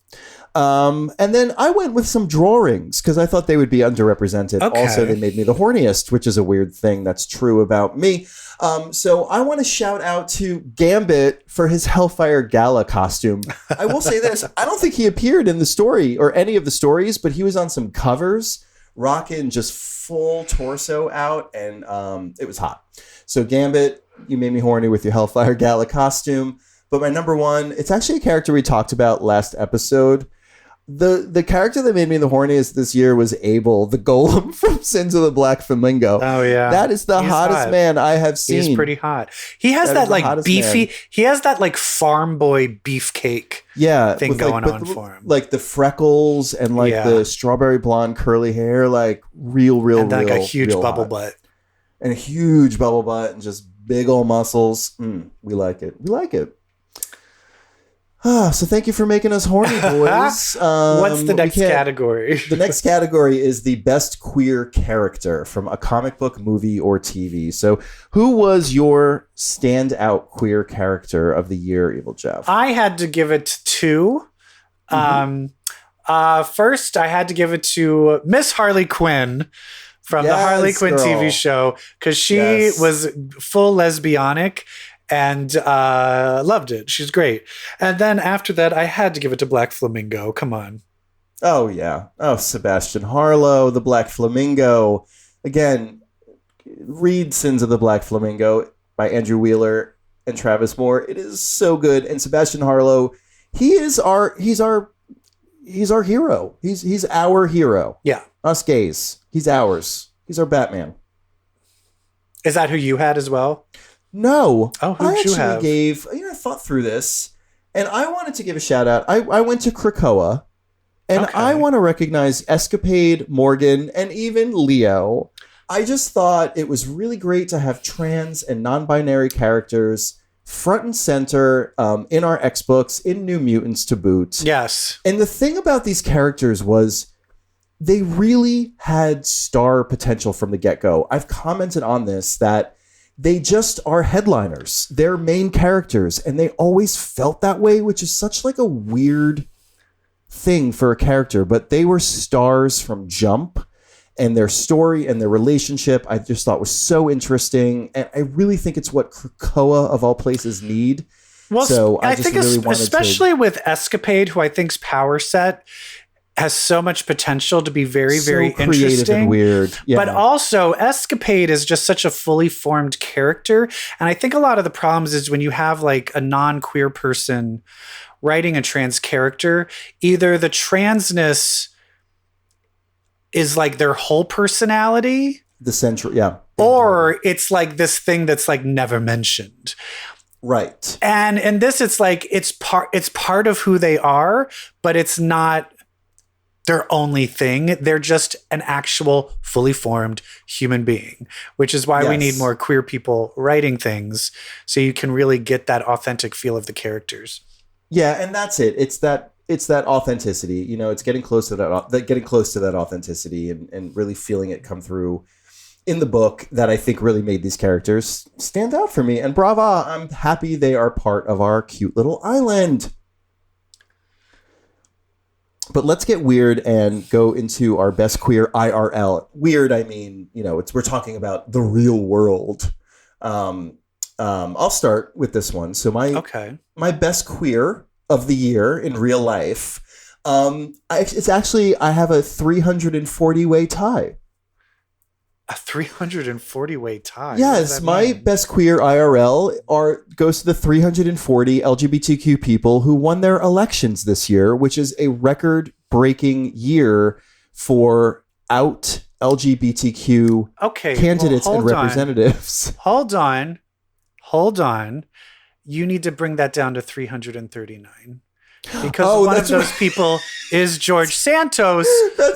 And then I went with some drawings because I thought they would be underrepresented. Okay. Also, they made me the horniest, which is a weird thing that's true about me. So I want to shout out to Gambit for his Hellfire Gala costume. I will say this. I don't think he appeared in the story or any of the stories, but he was on some covers rocking just full torso out, and it was hot. So Gambit, you made me horny with your Hellfire Gala costume. But my number 1, it's actually a character we talked about last episode. The character that made me the horniest this year was Abel, the golem from Sins of the Black Flamingo. Oh yeah, that is the hottest man I have seen. He's pretty hot. He has that like beefy. Man. He has that like farm boy beefcake. Thing going on for him. Like the freckles and like the strawberry blonde curly hair, like real, and like a huge bubble butt, and a huge bubble butt, and just big old muscles. We like it. We like it. So thank you for making us horny, boys. What's the next category? The next category is the best queer character from a comic book, movie, or TV. So who was your standout queer character of the year, EvilJeff? I had to give it to 2. First, I had to give it to Miss Harley Quinn from the Harley Quinn TV show, because she was full lesbianic. And loved it. She's great. And then after that, I had to give it to Black Flamingo. Come on. Oh, yeah. Oh, Sebastian Harlow, the Black Flamingo. Again, read Sins of the Black Flamingo by Andrew Wheeler and Travis Moore. It is so good. And Sebastian Harlow, he's our hero. He's our hero. Yeah. Us gays. He's ours. He's our Batman. Is that who you had as well? No. Oh, who'd you have? I thought through this, and I wanted to give a shout out. I went to Krakoa, and I want to recognize Escapade, Morgan, and even Leo. I just thought it was really great to have trans and non-binary characters front and center in our X-Books, in New Mutants to boot. Yes. And the thing about these characters was they really had star potential from the get-go. I've commented on this, that they just are headliners. They're main characters, and they always felt that way, which is such like a weird thing for a character. But they were stars from jump, and their story and their relationship I just thought was so interesting. And I really think it's what Krakoa, of all places, need. Well, so I think really especially with Escapade, who I think's power set has so much potential to be very, very interesting and weird. Yeah. But also Escapade is just such a fully formed character. And I think a lot of the problems is when you have like a non-queer person writing a trans character, either the transness is like their whole personality, the central, or it's like this thing that's like never mentioned. Right. And in this, it's like, it's part of who they are, but it's not their only thing. They're just an actual fully formed human being, which is why we need more queer people writing things so you can really get that authentic feel of the characters. Yeah, and that's it. It's that it's that authenticity. You know, it's getting close to that authenticity and really feeling it come through in the book that I think really made these characters stand out for me. And brava, I'm happy they are part of our cute little island. But let's get weird and go into our best queer IRL. Weird, I mean, you know, we're talking about the real world. I'll start with this one. So my best queer of the year in real life, it's actually, I have a 340-way tie. A 340-way tie? Yes, my best queer IRL goes to the 340 LGBTQ people who won their elections this year, which is a record-breaking year for out LGBTQ candidates and representatives. Hold on. You need to bring that down to 339. Because one of those people is George Santos,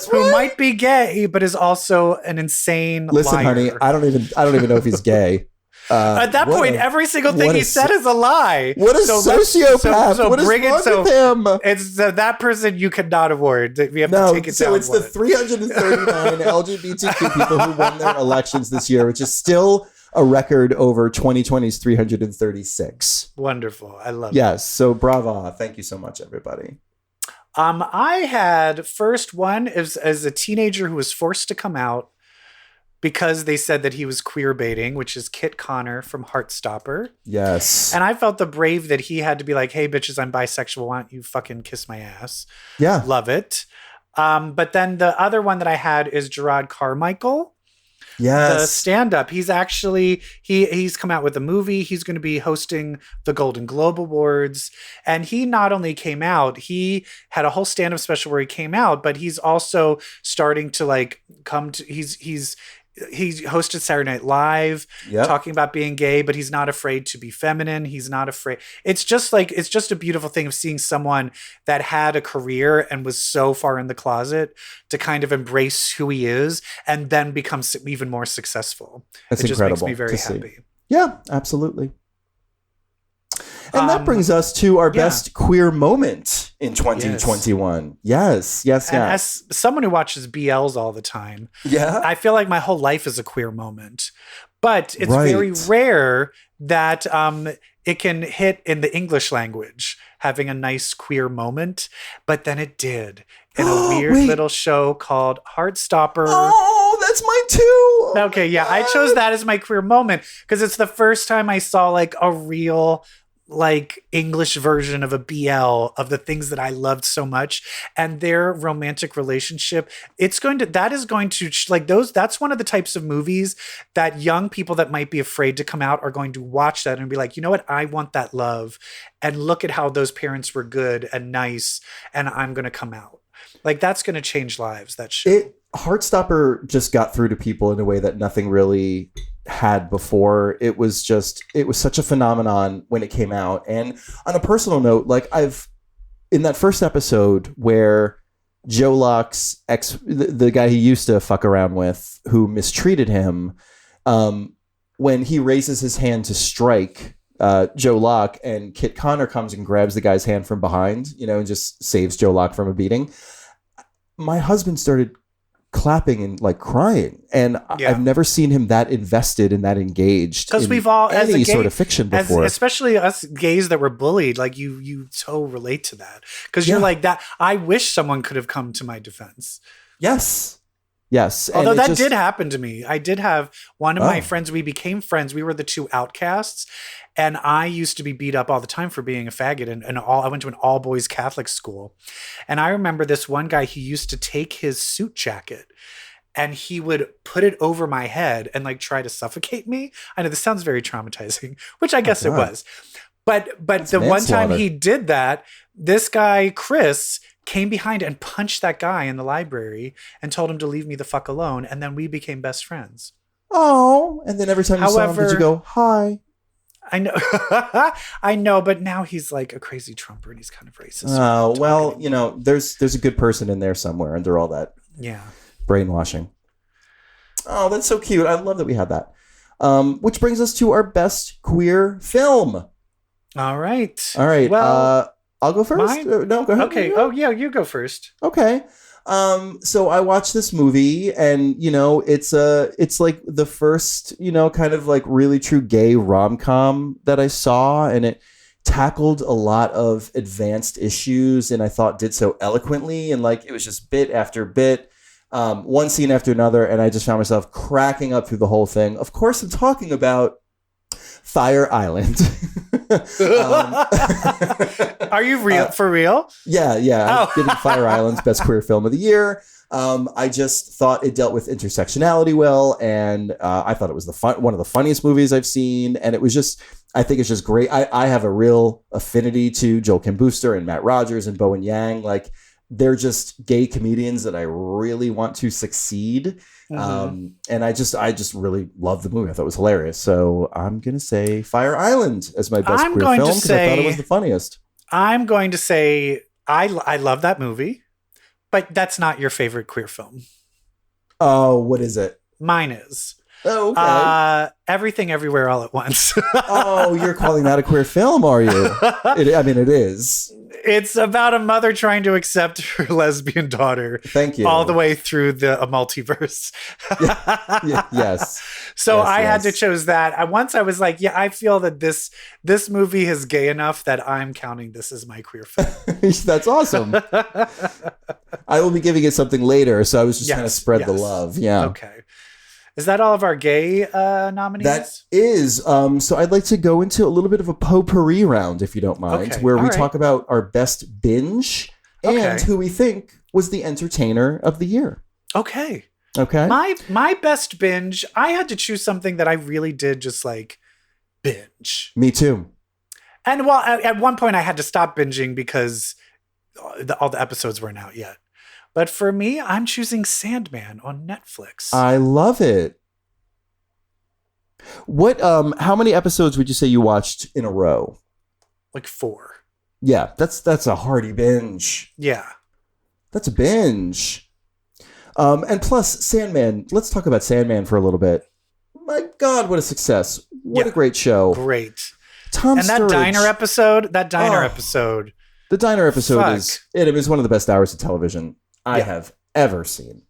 who might be gay, but is also an insane liar. Honey, I don't even know if he's gay. At that point, every single thing he said is a lie. What a sociopath! So what is wrong with him? It's that person you cannot award. We have to take it down. So it's the 339 LGBTQ people who won their elections this year, which is still a record over 2020's 336. Wonderful. I love it. Yes. So brava. Thank you so much, everybody. I had first one as a teenager who was forced to come out because they said that he was queer baiting, which is Kit Connor from Heartstopper. Yes. And I felt the brave that he had to be like, hey, bitches, I'm bisexual. Why don't you fucking kiss my ass? Yeah. Love it. But then the other one that I had is Gerard Carmichael. Yes. The stand-up. He's actually, he's come out with a movie. He's going to be hosting the Golden Globe Awards. And he not only came out, he had a whole stand-up special where he came out, but he's also starting to like he hosted Saturday Night Live, talking about being gay, but he's not afraid to be feminine. He's not afraid. It's just a beautiful thing of seeing someone that had a career and was so far in the closet to kind of embrace who he is and then become even more successful. That's incredible. Just makes me very happy. Yeah, absolutely. And that brings us to our best queer moment in 2021. Yes. And as someone who watches BLs all the time, I feel like my whole life is a queer moment. But it's very rare that it can hit in the English language, having a nice queer moment. But then it did in a weird little show called Heartstopper. Oh, that's mine too. Okay, yeah. I chose that as my queer moment because it's the first time I saw like a real like English version of a BL of the things that I loved so much, and their romantic relationship. That's one of the types of movies that young people that might be afraid to come out are going to watch that and be like, you know what? I want that love. And look at how those parents were good and nice. And I'm going to come out. Like that's going to change lives. That show. Heartstopper just got through to people in a way that nothing really had before. It was such a phenomenon when it came out. And on a personal note, like in that first episode where Joe Locke's the guy he used to fuck around with, who mistreated him, when he raises his hand to strike Joe Locke, and Kit Connor comes and grabs the guy's hand from behind, and just saves Joe Locke from a beating. My husband started clapping and like crying, and I've never seen him that invested and that engaged. Because we've all, as any sort of fiction before, especially us gays that were bullied, like you so relate to that because you're like that. I wish someone could have come to my defense. Yes. Although that did happen to me. I did have one of my friends. We became friends. We were the two outcasts. And I used to be beat up all the time for being a faggot. And I went to an all boys Catholic school. And I remember this one guy, he used to take his suit jacket and he would put it over my head and like try to suffocate me. I know this sounds very traumatizing, which I guess it was. But the one time he did that, this guy, Chris, came behind and punched that guy in the library and told him to leave me the fuck alone. And then we became best friends. Oh, and then every time you saw him, did you go, hi? I know. I know, but now he's like a crazy Trumper and he's kind of racist. Oh, well, there's a good person in there somewhere under all that brainwashing. Oh, that's so cute. I love that we had that. Which brings us to our best queer film. All right. Well, I'll go first. No, go ahead. Okay. Oh yeah, you go first. Okay. So I watched this movie, and it's like the first kind of like really true gay rom-com that I saw, and it tackled a lot of advanced issues, and I thought did so eloquently, and like it was just bit after bit, one scene after another, and I just found myself cracking up through the whole thing. Of course, I'm talking about Fire Island. Are you for real? Yeah. I'm giving Fire Island's best queer film of the year. I just thought it dealt with intersectionality well, and I thought it was one of the funniest movies I've seen, and I think it's just great. I have a real affinity to Joel Kim Booster and Matt Rogers and Bowen Yang. Like, they're just gay comedians that I really want to succeed. And I just really love the movie. I thought it was hilarious. So I'm going to say Fire Island as my best queer film because I thought it was the funniest. I'm going to say I love that movie, but that's not your favorite queer film. Oh, what is it? Mine is. Oh, okay. Everything Everywhere All at Once. Oh, you're calling that a queer film, are you? It is. It's about a mother trying to accept her lesbian daughter. Thank you. All the way through a multiverse. Yes. So I had to choose that. Once I was like, I feel that this movie is gay enough that I'm counting this as my queer film. That's awesome. I will be giving it something later, so I was just trying to spread the love. Yeah. Okay. Is that all of our gay nominees? That is. So I'd like to go into a little bit of a potpourri round, if you don't mind, where we talk about our best binge and who we think was the entertainer of the year. Okay. My best binge, I had to choose something that I really did just like binge. Me too. And at one point I had to stop binging because all the episodes weren't out yet. But for me, I'm choosing Sandman on Netflix. I love it. What? How many episodes would you say you watched in a row? Like 4. Yeah, that's a hearty binge. Yeah, that's a binge. And plus, Sandman. Let's talk about Sandman for a little bit. My God, what a success! What a great show. Great. Tom and Sturridge. That diner episode. The diner episode it was one of the best hours of television I have ever seen.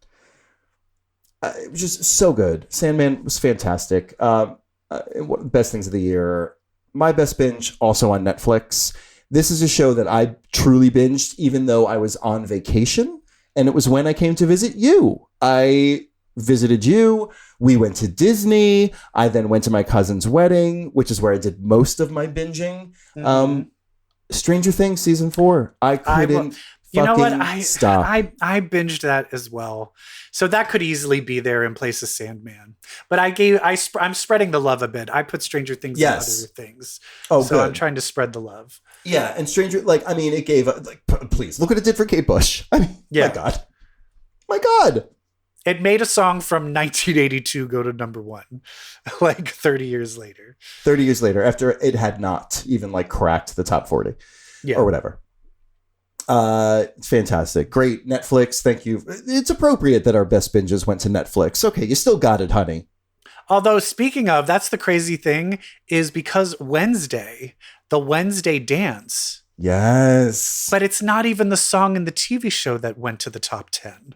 It was just so good. Sandman was fantastic. One of the best things of the year. My best binge, also on Netflix. This is a show that I truly binged, even though I was on vacation. And it was when I came to visit you. I visited you. We went to Disney. I then went to my cousin's wedding, which is where I did most of my binging. Stranger Things season 4. I couldn't. You know what? Stop. I binged that as well. So that could easily be there in place of Sandman. But I'm spreading the love a bit. I put Stranger Things in other things. Oh, so good. I'm trying to spread the love. Yeah, and it gave please look what it did for Kate Bush. I mean, my God. It made a song from 1982 go to number 1, like 30 years later. 30 years later, after it had not even cracked the top 40 or whatever. It's fantastic. Great. Netflix. Thank you. It's appropriate that our best binges went to Netflix. Okay. You still got it, honey. Although speaking of, that's the crazy thing is because the Wednesday dance. Yes. But it's not even the song in the TV show that went to the top 10.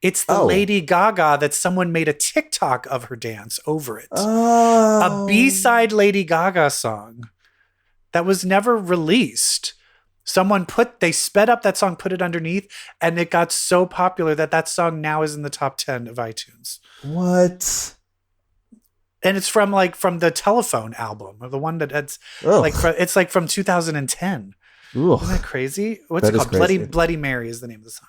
It's the Lady Gaga that someone made a TikTok of her dance over it. Oh. A B-side Lady Gaga song that was never released. They sped up that song, put it underneath, and it got so popular that song now is in the top 10 of iTunes. What? And it's from the Telephone album, or the one that it's it's from 2010. Ugh. Isn't that crazy? What's it called? Bloody Mary is the name of the song.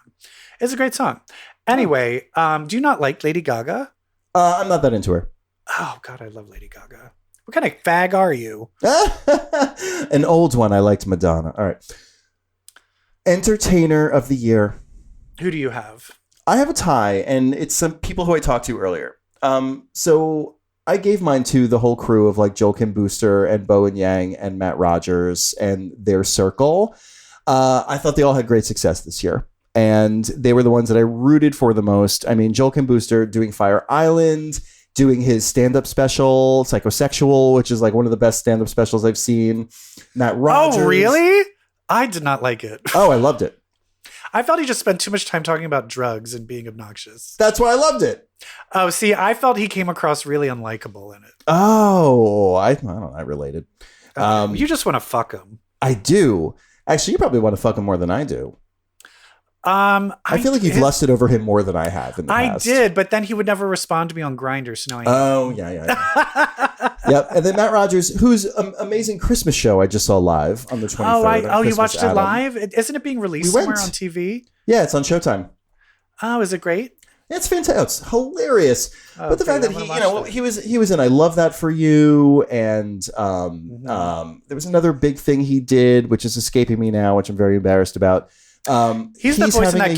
It's a great song. Anyway, do you not like Lady Gaga? I'm not that into her. Oh God, I love Lady Gaga. What kind of fag are you? An old one. I liked Madonna. All right. Entertainer of the year. Who do you have? I have a tie, and it's some people who I talked to earlier. So I gave mine to the whole crew of Joel Kim Booster and Bowen Yang and Matt Rogers and their circle. I thought they all had great success this year, and they were the ones that I rooted for the most. I mean, Joel Kim Booster doing Fire Island, doing his stand-up special, Psychosexual, which is one of the best stand-up specials I've seen. Matt Rogers. Oh, really? I did not like it. Oh, I loved it. I felt he just spent too much time talking about drugs and being obnoxious. That's why I loved it. Oh, see, I felt he came across really unlikable in it. Oh, I don't know. I related. Okay. You just want to fuck him. I do. Actually, you probably want to fuck him more than I do. I feel like you've lusted over him more than I have in the past. I did, but then he would never respond to me on Grindr, so now I know. Oh, yeah. Yep. And then Matt Rogers, whose amazing Christmas show I just saw live on the 23rd. You watched it live? Isn't it being released somewhere on TV? Yeah, it's on Showtime. Oh, is it great? It's fantastic. It's hilarious. But the fact that he was in I Love That For You, and there was another big thing he did, which is escaping me now, which I'm very embarrassed about. He's the voice in that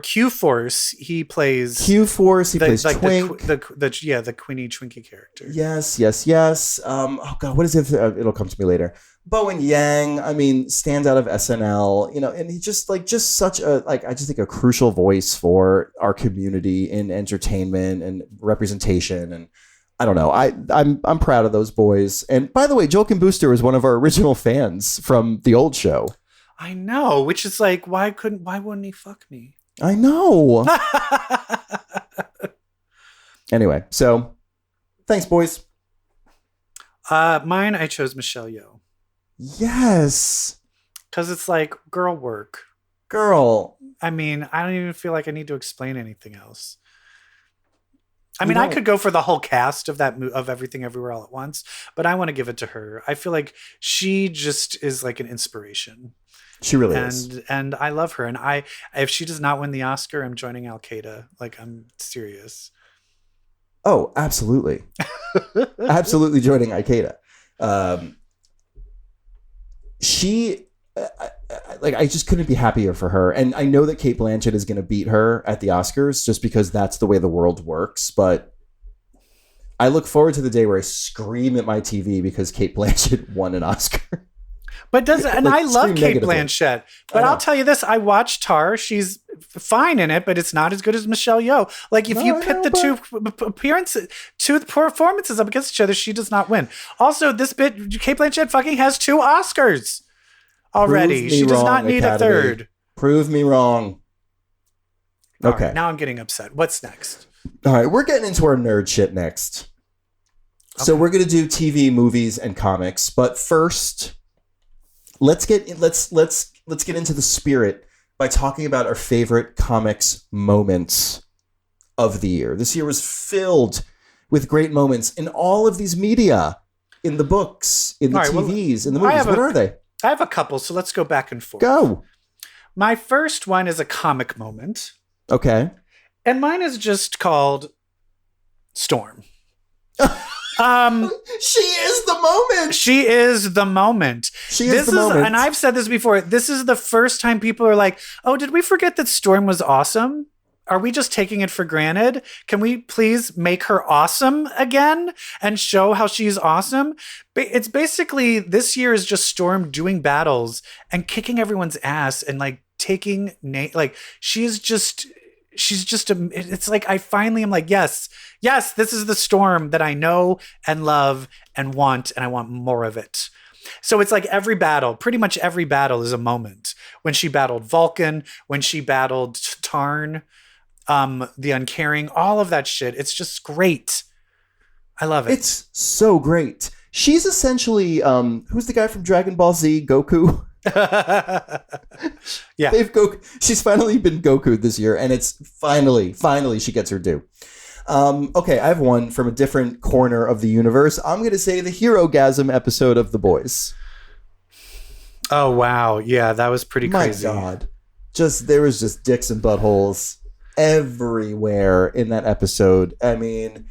Q Force. He plays Q Force. He plays like Twink. The Queenie Twinkie character. Yes. Oh God, what is it? It'll come to me later. Bowen Yang. I mean, stands out of SNL. And he's just such a I just think a crucial voice for our community in entertainment and representation. And I don't know. I'm proud of those boys. And by the way, Joel Kim Booster was one of our original fans from the old show. I know, which is like, why wouldn't he fuck me? I know. Anyway, so thanks, boys. Mine, I chose Michelle Yeoh. Yes. Because it's like girl work. Girl. I mean, I don't even feel like I need to explain anything else. I mean, I could go for the whole cast of of Everything Everywhere All at Once, but I want to give it to her. I feel like she just is like an inspiration. She really is. And I love her. And if she does not win the Oscar, I'm joining Al Qaeda. Like, I'm serious. Oh, absolutely. Absolutely joining Al Qaeda. I just couldn't be happier for her. And I know that Cate Blanchett is going to beat her at the Oscars just because that's the way the world works. But I look forward to the day where I scream at my TV because Cate Blanchett won an Oscar. But I love Cate Blanchett. But I'll tell you this, I watched Tar. She's fine in it, but it's not as good as Michelle Yeoh. Like, if you pit the two performances up against each other, she does not win. Also, Cate Blanchett fucking has 2 Oscars already. She does not need a third. Prove me wrong. Okay. Right, now I'm getting upset. What's next? All right, we're getting into our nerd shit next. Okay. So we're going to do TV, movies, and comics. But first, let's get into the spirit by talking about our favorite comics moments of the year. This year was filled with great moments in all of these media, in the books, in the TVs, in the movies. What are they? I have a couple, so let's go back and forth. Go. My first one is a comic moment. Okay. And mine is just called Storm. She is the moment. She is the moment. And I've said this before. This is the first time people are like, oh, did we forget that Storm was awesome? Are we just taking it for granted? Can we please make her awesome again and show how she's awesome? It's basically, this year is just Storm doing battles and kicking everyone's ass and like taking, she's just it's like, I finally am like, yes, this is the Storm that I know and love and want, and I want more of it. So it's like pretty much every battle is a moment. When she battled Vulcan, when she battled Tarn, the Uncaring, all of that shit. It's just great. I love it. It's so great. She's essentially, who's the guy from Dragon Ball Z, Goku? Yeah. She's finally been Goku this year, and it's finally she gets her due. Okay, I have one from a different corner of the universe. I'm going to say the Hero-gasm episode of The Boys. Oh, wow. Yeah, that was pretty crazy. My God. There was just dicks and buttholes everywhere in that episode. I mean,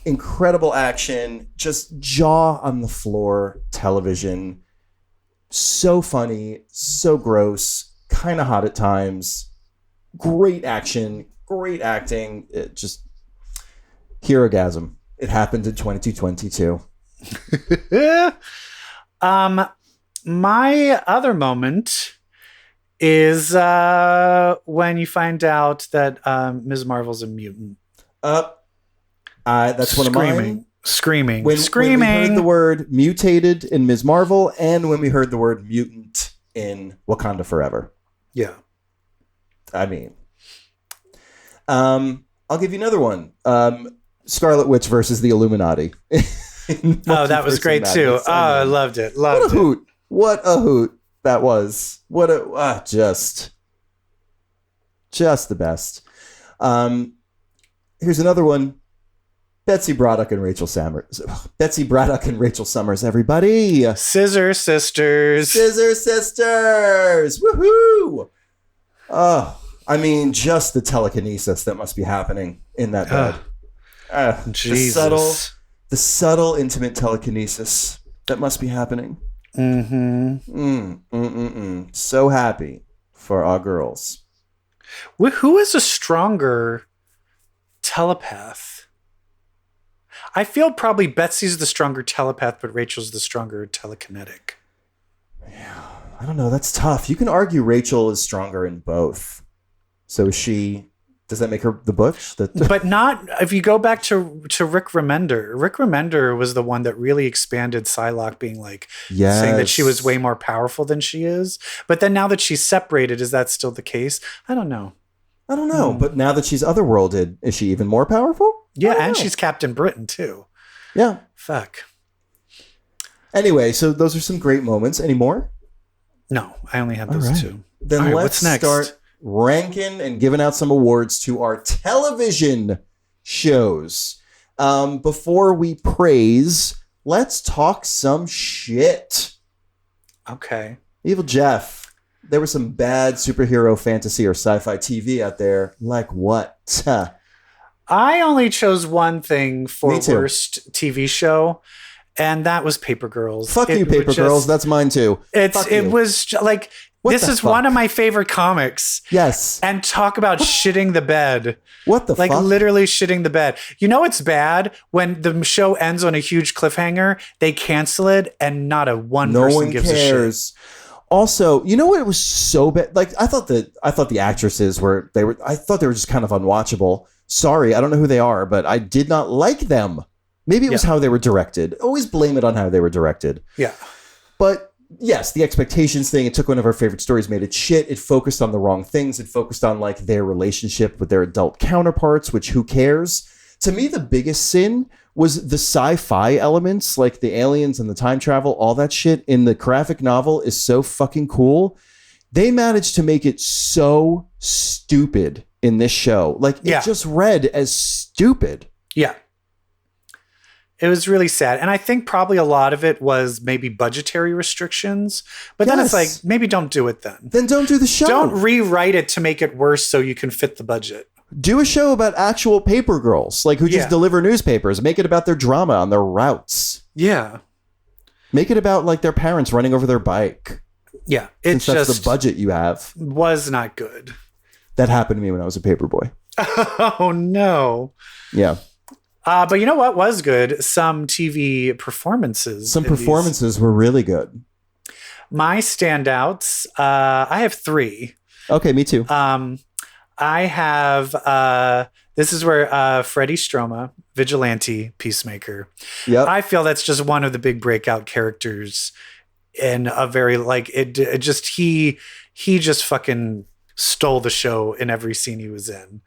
incredible action, just jaw on the floor television. So funny, so gross, kind of hot at times. Great action, great acting. It just Hero-gasm. It happened in 2022. My other moment is when you find out that Ms. Marvel's a mutant. That's one of mine. Screaming. When we heard the word mutated in Ms. Marvel, and when we heard the word mutant in Wakanda Forever. Yeah. I mean, I'll give you another one. Scarlet Witch versus the Illuminati. Oh, that was great too. I loved it. What a hoot. What a hoot that was. What a, just the best. Here's another one. Betsy Braddock and Rachel Summers. Betsy Braddock and Rachel Summers, everybody. Scissor Sisters. Scissor Sisters. Woohoo. Oh, I mean, just the telekinesis that must be happening in that bed. Jesus. The subtle, intimate telekinesis that must be happening. So happy for our girls. Who is a stronger telepath? I feel probably Betsy's the stronger telepath, but Rachel's the stronger telekinetic. Yeah, I don't know. That's tough. You can argue Rachel is stronger in both. So is she... Does that make her the butch? But not if you go back to Rick Remender. Rick Remender was the one that really expanded Psylocke being like saying that she was way more powerful than she is. But then now that she's separated, is that still the case? I don't know. But now that she's otherworlded, is she even more powerful? Yeah, and she's Captain Britain too. Yeah. Fuck. Anyway, so those are some great moments. Any more? No, I only had those two. Then let's start ranking and giving out some awards to our television shows. Before we praise, let's talk some shit. Okay. EvilJeff. There was some bad superhero fantasy or sci-fi TV out there. Like what? I only chose one thing for worst TV show, and that was Paper Girls. Fuck you, Paper Girls. That's mine too. It was like... This is one of my favorite comics. Yes. And talk about shitting the bed. What the fuck? Like literally shitting the bed. You know it's bad when the show ends on a huge cliffhanger, they cancel it and not a one person gives a shit. Also, you know what? It was so bad. Like I thought the actresses were just kind of unwatchable. Sorry, I don't know who they are, but I did not like them. Maybe it was how they were directed. Always blame it on how they were directed. Yeah. But yes, the expectations thing, it took one of our favorite stories, made it shit. It focused on the wrong things. It focused on like their relationship with their adult counterparts, which who cares? To me, the biggest sin was the sci-fi elements, like the aliens and the time travel, all that shit in the graphic novel is so fucking cool. They managed to make it so stupid in this show. Like it just read as stupid. Yeah. It was really sad. And I think probably a lot of it was maybe budgetary restrictions. But then it's like, maybe don't do it then. Then don't do the show. Don't rewrite it to make it worse so you can fit the budget. Do a show about actual paper girls, like who just deliver newspapers. Make it about their drama on their routes. Yeah. Make it about like their parents running over their bike. Yeah. Since that's the budget you have. Was not good. That happened to me when I was a paper boy. Oh, no. Yeah. But you know what was good? Some TV performances. Some performances were really good. My standouts, I have 3. Okay, me too. I have, this is where Freddie Stroma, Vigilante Peacemaker. Yep. I feel that's just one of the big breakout characters in a very, like, it just, he just fucking stole the show in every scene he was in.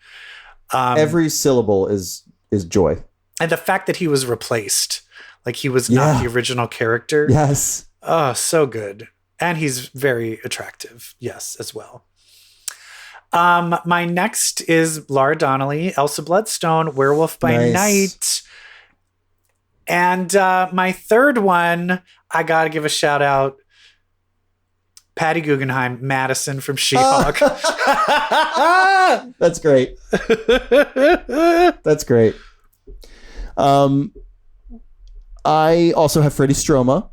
Every syllable is joy. And the fact that he was replaced, like he was not the original character. Yes. Oh, so good. And he's very attractive. Yes, as well. My next is Laura Donnelly, Elsa Bloodstone, Werewolf by Night. And my third one, I got to give a shout out. Patty Guggenheim, Madison from She-Hulk. That's great. That's great. I also have Freddie Stroma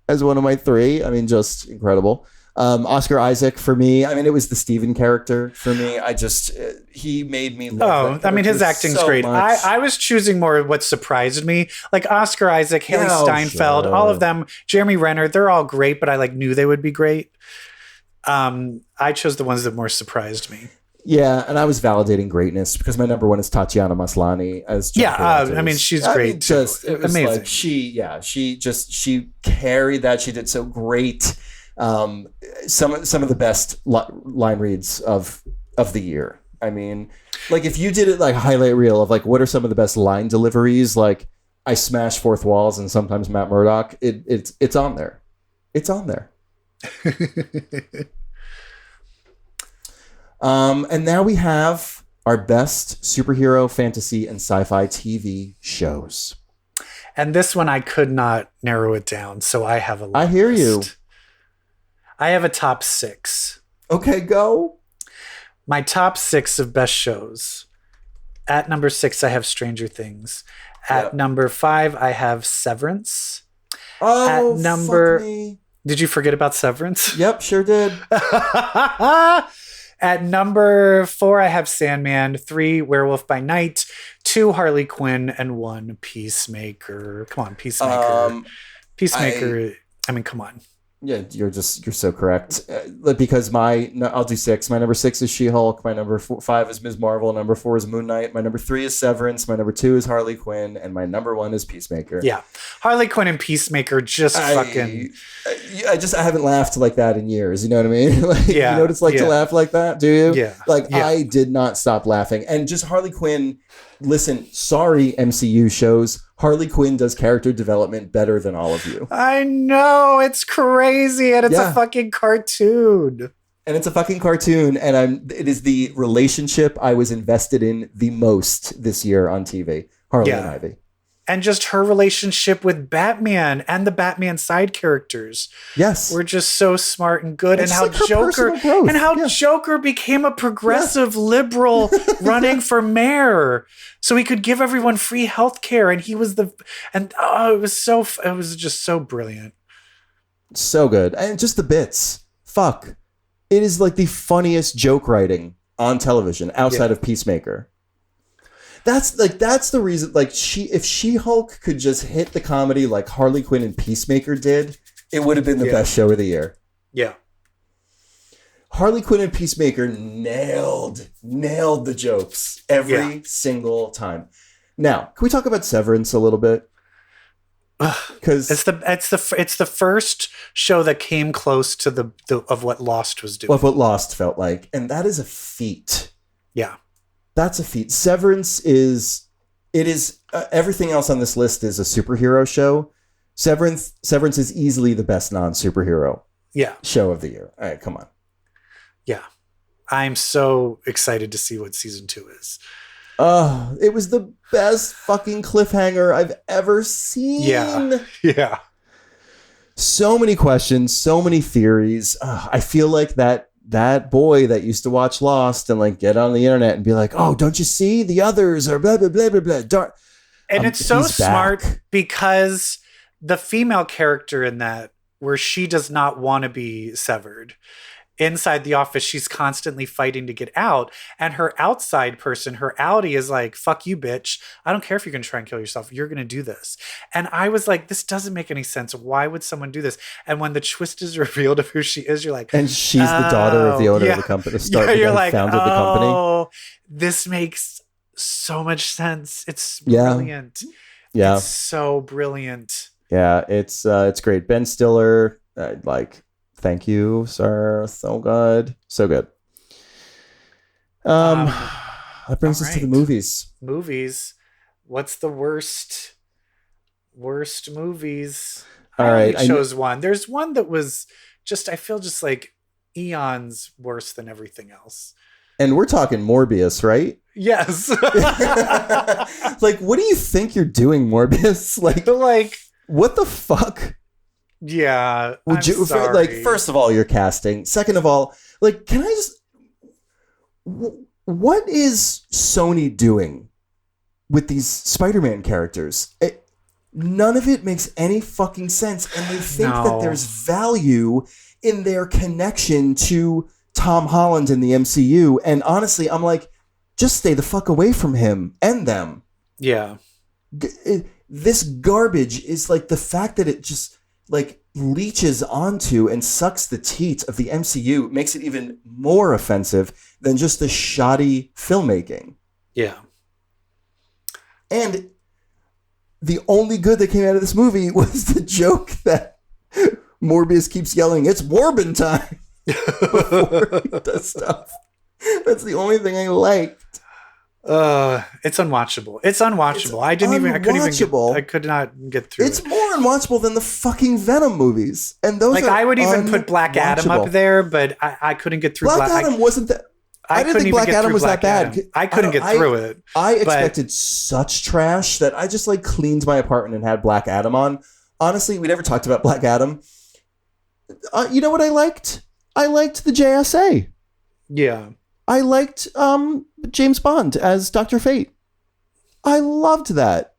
as one of my 3. I mean, just incredible. Oscar Isaac for me. I mean, it was the Steven character for me. He made me love I mean, his acting's so great. I was choosing more what surprised me. Like Oscar Isaac, Haley Steinfeld, all of them, Jeremy Renner, they're all great, but I like knew they would be great. I chose the ones that more surprised me. Yeah, and I was validating greatness because my number 1 is Tatiana Maslany as Jennifer Walters. I mean, she's great. It was amazing. Like she carried that. She did so great. Some of the best line reads of the year. I mean, like if you did it like a highlight reel of like what are some of the best line deliveries, like I smash fourth walls and sometimes Matt Murdock, it's on there. It's on there. And now we have our best superhero, fantasy, and sci-fi TV shows. And this one I could not narrow it down, so I have a list. I hear you. I have a top 6. Okay, go. My top 6 of best shows. At number 6, I have Stranger Things. At number 5, I have Severance. Oh, at number, fuck me. Did you forget about Severance? Yep, sure did. At number 4, I have Sandman. 3, Werewolf by Night. 2, Harley Quinn. And 1, Peacemaker. Come on, Peacemaker. Peacemaker. I mean, come on. Yeah, you're so correct. Because I'll do 6. My number 6 is She-Hulk. My number 5 is Ms. Marvel. Number 4 is Moon Knight. My number 3 is Severance. My number 2 is Harley Quinn, and my number 1 is Peacemaker. Yeah, Harley Quinn and Peacemaker fucking. I haven't laughed like that in years. You know what I mean? Like, yeah, you know what it's like to laugh like that? Do you? Yeah. I did not stop laughing, and just Harley Quinn. Listen, sorry, MCU shows. Harley Quinn does character development better than all of you. I know, it's crazy, and it's a fucking cartoon. And it's a fucking cartoon, and it is the relationship I was invested in the most this year on TV. Harley and Ivy. And just her relationship with Batman and the Batman side characters. Yes. Were just so smart and good. It's and how like Joker became a progressive liberal running for mayor. So he could give everyone free health care. And he was it was just so brilliant. So good. And just the bits. Fuck. It is like the funniest joke writing on television outside of Peacemaker. That's the reason. Like if She-Hulk could just hit the comedy like Harley Quinn and Peacemaker did, it would have been the best show of the year. Yeah. Harley Quinn and Peacemaker nailed the jokes every single time. Now, can we talk about Severance a little bit? Because it's the first show that came close to of what Lost was doing. Of what Lost felt like, and that is a feat. Yeah. That's a feat. Severance is everything else on this list is a superhero show. Severance is easily the best non-superhero show of the year. All right, come on. Yeah. I'm so excited to see what season 2 is. It was the best fucking cliffhanger I've ever seen. Yeah. Yeah. So many questions, so many theories. I feel like that boy that used to watch Lost and like get on the internet and be like, oh, don't you see the others are blah, blah, blah, blah, blah. Darn. And it's so smart because the female character in that, where she does not want to be severed, inside the office, she's constantly fighting to get out. And her outside person, her outie, is like, fuck you, bitch. I don't care if you're going to try and kill yourself. You're going to do this. And I was like, this doesn't make any sense. Why would someone do this? And when the twist is revealed of who she is, you're like, and she's the daughter of the owner of the company. You're like, founded the company. Oh, this makes so much sense. It's brilliant. Yeah. It's so brilliant. Yeah. It's great. Ben Stiller, thank you, sir. So good. So good. That brings us to the movies. Movies. What's the worst movies? All right. I chose one. There's one that was I feel just like eons worse than everything else. And we're talking Morbius, right? Yes. Like, what do you think you're doing, Morbius? Like, what the fuck? Yeah. Would you sorry. First of all, your casting. Second of all, can I just what is Sony doing with these Spider-Man characters? None of it makes any fucking sense, and they think that there's value in their connection to Tom Holland in the MCU. And honestly, I'm like, just stay the fuck away from him and them. Yeah. This garbage is like the fact that it just leeches onto and sucks the teat of the MCU makes it even more offensive than just the shoddy filmmaking. Yeah. And the only good that came out of this movie was the joke that Morbius keeps yelling, "It's Morbin time!" before he does stuff. That's the only thing I liked. It's unwatchable. It's unwatchable. I could not get through it. It's more unwatchable than the fucking Venom movies. And those I would even put Black Adam up there, but I couldn't get through Black Adam wasn't that. I didn't think Black Adam was that bad. I couldn't get through it. I expected such trash that I just cleaned my apartment and had Black Adam on. Honestly, we never talked about Black Adam. You know what I liked? I liked the JSA. Yeah. I liked James Bond as Dr. Fate. I loved that.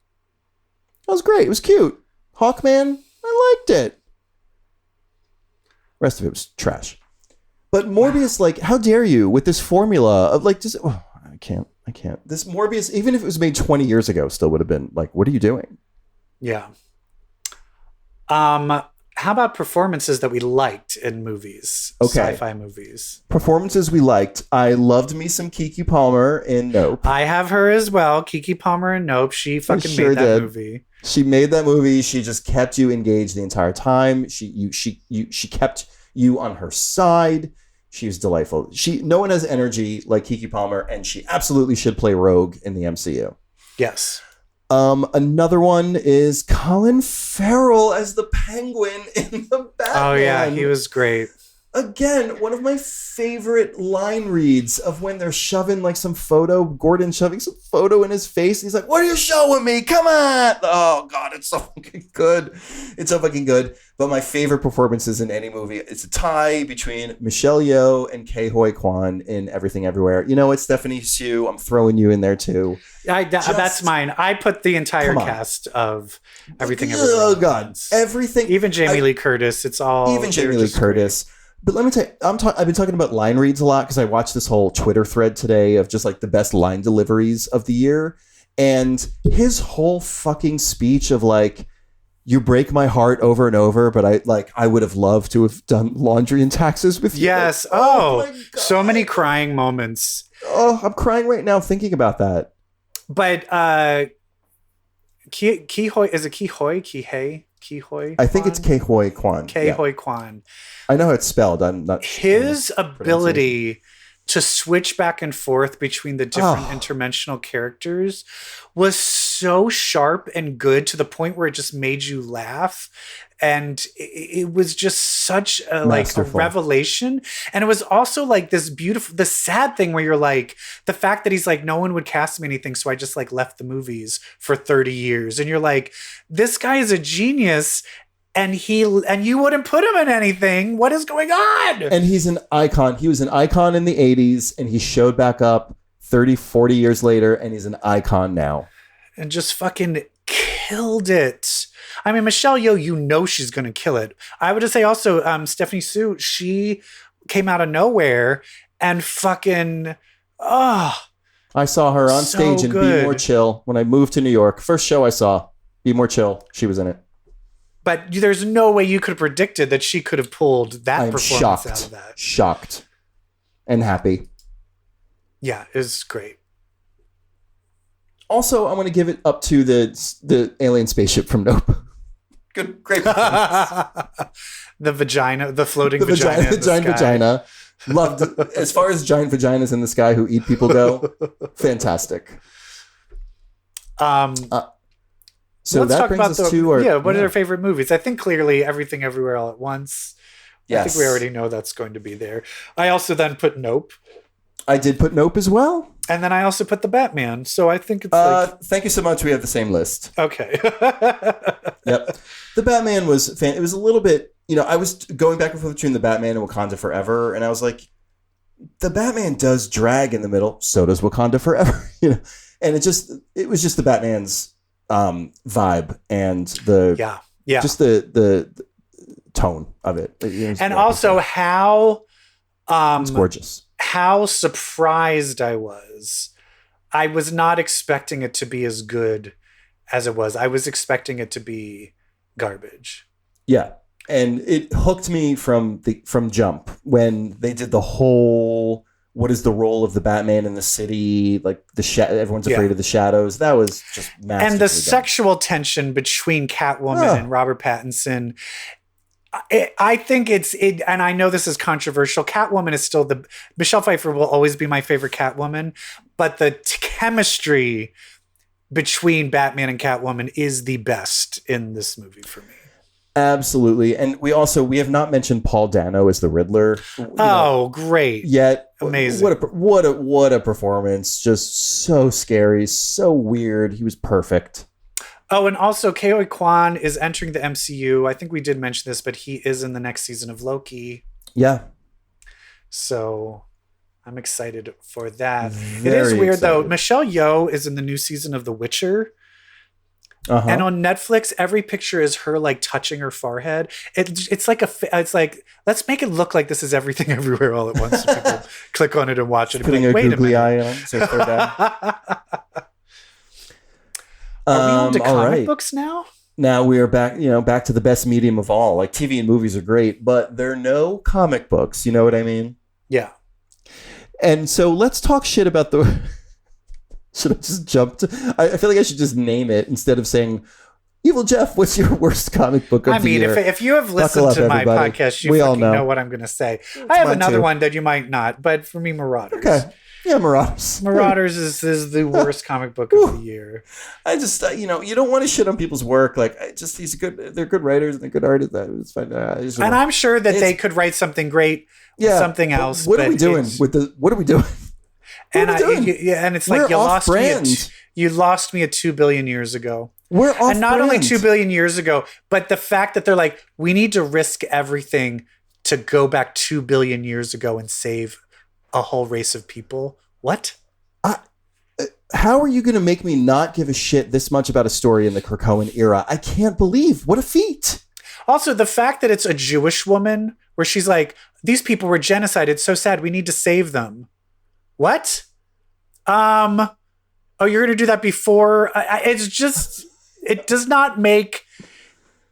That was great. It was cute. Hawkman, I liked it. Rest of it was trash. But Morbius, how dare you with this formula of I can't. This Morbius, even if it was made 20 years ago, still would have been what are you doing? Yeah. How about performances that we liked in movies? Okay. Sci-fi movies. Performances we liked. I loved me some Keke Palmer in Nope. I have her as well. Keke Palmer in Nope. She fucking made that movie. She made that movie. She just kept you engaged the entire time. She kept you on her side. She was delightful. No one has energy like Keke Palmer, and she absolutely should play Rogue in the MCU. Yes. Another one is Colin Farrell as the Penguin in the Batman. Oh yeah, he was great. Again, one of my favorite line reads of when they're shoving some photo, Gordon shoving some photo in his face. He's like, "What are you showing me? Come on." Oh God, it's so fucking good. It's so fucking good. But my favorite performances in any movie, it's a tie between Michelle Yeoh and Ke Huy Quan in Everything Everywhere. You know what, Stephanie Hsu? I'm throwing you in there too. That's mine. I put the entire cast of Everything Everywhere. Oh God, everything. Even Jamie Lee Curtis. It's all even Jamie Lee Curtis. Great. But let me tell you, I've been talking about line reads a lot because I watched this whole Twitter thread today of just the best line deliveries of the year. And his whole fucking speech of you break my heart over and over, but I would have loved to have done laundry and taxes with you. Yes. So many crying moments. Oh, I'm crying right now thinking about that. But Ke Huy, is it Ke Huy? Ke Huy? I think it's Ke Huy Quan. Ke Huy Quan. I know how it's spelled. I'm not. His ability to switch back and forth between the different interdimensional characters was so sharp and good to the point where it just made you laugh. And it was just such a revelation. And it was also this beautiful, the sad thing where you're the fact that he's no one would cast me anything. So I just left the movies for 30 years. And you're this guy is a genius. And you wouldn't put him in anything. What is going on? And he's an icon. He was an icon in the 80s and he showed back up 30, 40 years later and he's an icon now. And just fucking killed it. I mean, Michelle Yeoh, she's going to kill it. I would just say also, Stephanie Hsu, she came out of nowhere and fucking, I saw her on stage in Be More Chill when I moved to New York. First show I saw, Be More Chill. She was in it. But there's no way you could have predicted that she could have pulled that performance out of that. Shocked and happy. Yeah, it was great. Also, I want to give it up to the alien spaceship from Nope. Good, great. The vagina, the floating vagina. The giant vagina. Loved it. As far as giant vaginas in the sky who eat people go, fantastic. So let's that talk brings about us to our... what are their favorite movies? I think clearly Everything Everywhere All at Once. Yes. I think we already know that's going to be there. I also then put Nope. I did put Nope as well. And then I also put The Batman. So I think it's thank you so much. We have the same list. Okay. Yep. The Batman was... It was a little bit... I was going back and forth between The Batman and Wakanda Forever. And I was like, the Batman does drag in the middle. So does Wakanda Forever. And it was just the Batman's... vibe and the just the tone of it, and also how it's gorgeous. How surprised I was not expecting it to be as good as it was. I was expecting it to be garbage. Yeah, and it hooked me from jump when they did the whole what is the role of the Batman in the city? Everyone's afraid of the shadows. That was just masterfully and the done. sexual tension between Catwoman and Robert Pattinson. I think and I know this is controversial. Catwoman is still Michelle Pfeiffer will always be my favorite Catwoman, but the chemistry between Batman and Catwoman is the best in this movie for me. Absolutely. And we have not mentioned Paul Dano as the Riddler. Great. Yet amazing. What a performance. Just so scary, so weird. He was perfect. Oh, and also Ke Kwan is entering the MCU. I think we did mention this, but he is in the next season of Loki. Yeah. So I'm excited for that. Very it is weird, excited. though. Michelle Yeoh is in the new season of The Witcher. Uh-huh. And on Netflix, every picture is her like touching her forehead. It's like let's make it look like this is everything everywhere all at once. So people click on it and watch it. Putting like, a googly eye on. So third eye. Are we on to comic books now? Now we are back to the best medium of all. Like TV and movies are great, but there are no comic books. You know what I mean? Yeah. And so let's talk shit about the... Should I just jump to... I feel like I should just name it instead of saying, EvilJeff, what's your worst comic book of the year? If you have listened to my podcast, you fucking know what I'm going to say. I have another one that you might not, but for me, Marauders. Okay. Yeah, Marauders. Marauders is the worst comic book of the year. I just, you don't want to shit on people's work. Like, they're good writers and they're good artists. It's fine. And I'm sure that they could write something great, something else. What are we doing what are we doing? And it's like you lost me at 2 billion years ago. We're off and not only 2 billion years ago, but the fact that they're like, we need to risk everything to go back 2 billion years ago and save a whole race of people. What? How are you going to make me not give a shit this much about a story in the Krakoan era? I can't believe. What a feat. Also, the fact that it's a Jewish woman where she's like, these people were genocided. It's so sad. We need to save them. What? You're going to do that before? It's just, it does not make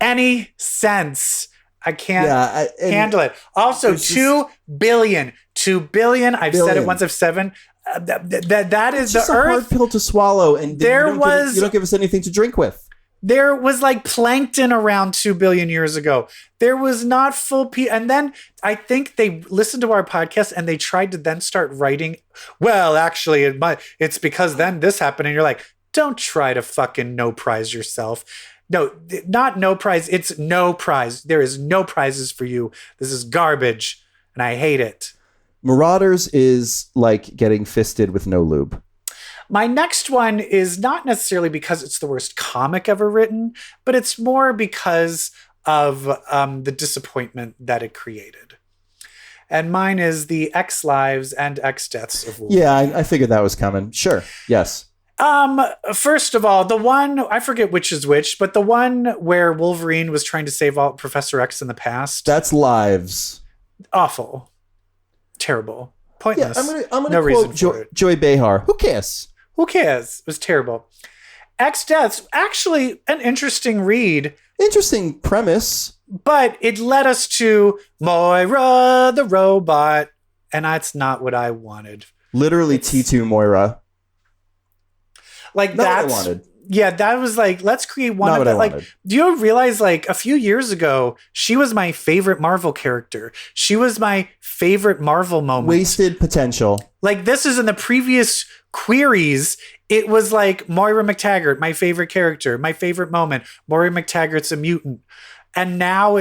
any sense. I can't handle it. Also, 2 billion. 2 billion. I've said it once. I've 7. That is the Earth. It's a hard pill to swallow, and you don't give us anything to drink with. There was like plankton around 2 billion years ago. There was not full and then I think they listened to our podcast and they tried to then start writing. Well, actually, it's because then this happened, and you're like, don't try to fucking no prize yourself. No, not no prize. It's no prize. There is no prizes for you. This is garbage, and I hate it. Marauders is like getting fisted with no lube. My next one is not necessarily because it's the worst comic ever written, but it's more because of the disappointment that it created. And mine is the X Lives and X Deaths of Wolverine. Yeah, I figured that was coming. Sure. Yes. First of all, the one, I forget which is which, but the one where Wolverine was trying to save all Professor X in the past. That's Lives. Awful. Terrible. Pointless. Yeah, I'm gonna quote Joy Behar. Who cares? Who cares? It was terrible. X Deaths, actually an interesting read. Interesting premise. But it led us to Moira the robot, and that's not what I wanted. Literally T2 Moira. Like not what I wanted. Yeah, that was like, let's create one not of that. Like, do you realize like a few years ago, she was my favorite Marvel character. She was my favorite Marvel moment. Wasted potential. Like this is in the previous queries. It was like Moira McTaggart, my favorite character, my favorite moment. Moira McTaggart's a mutant. And now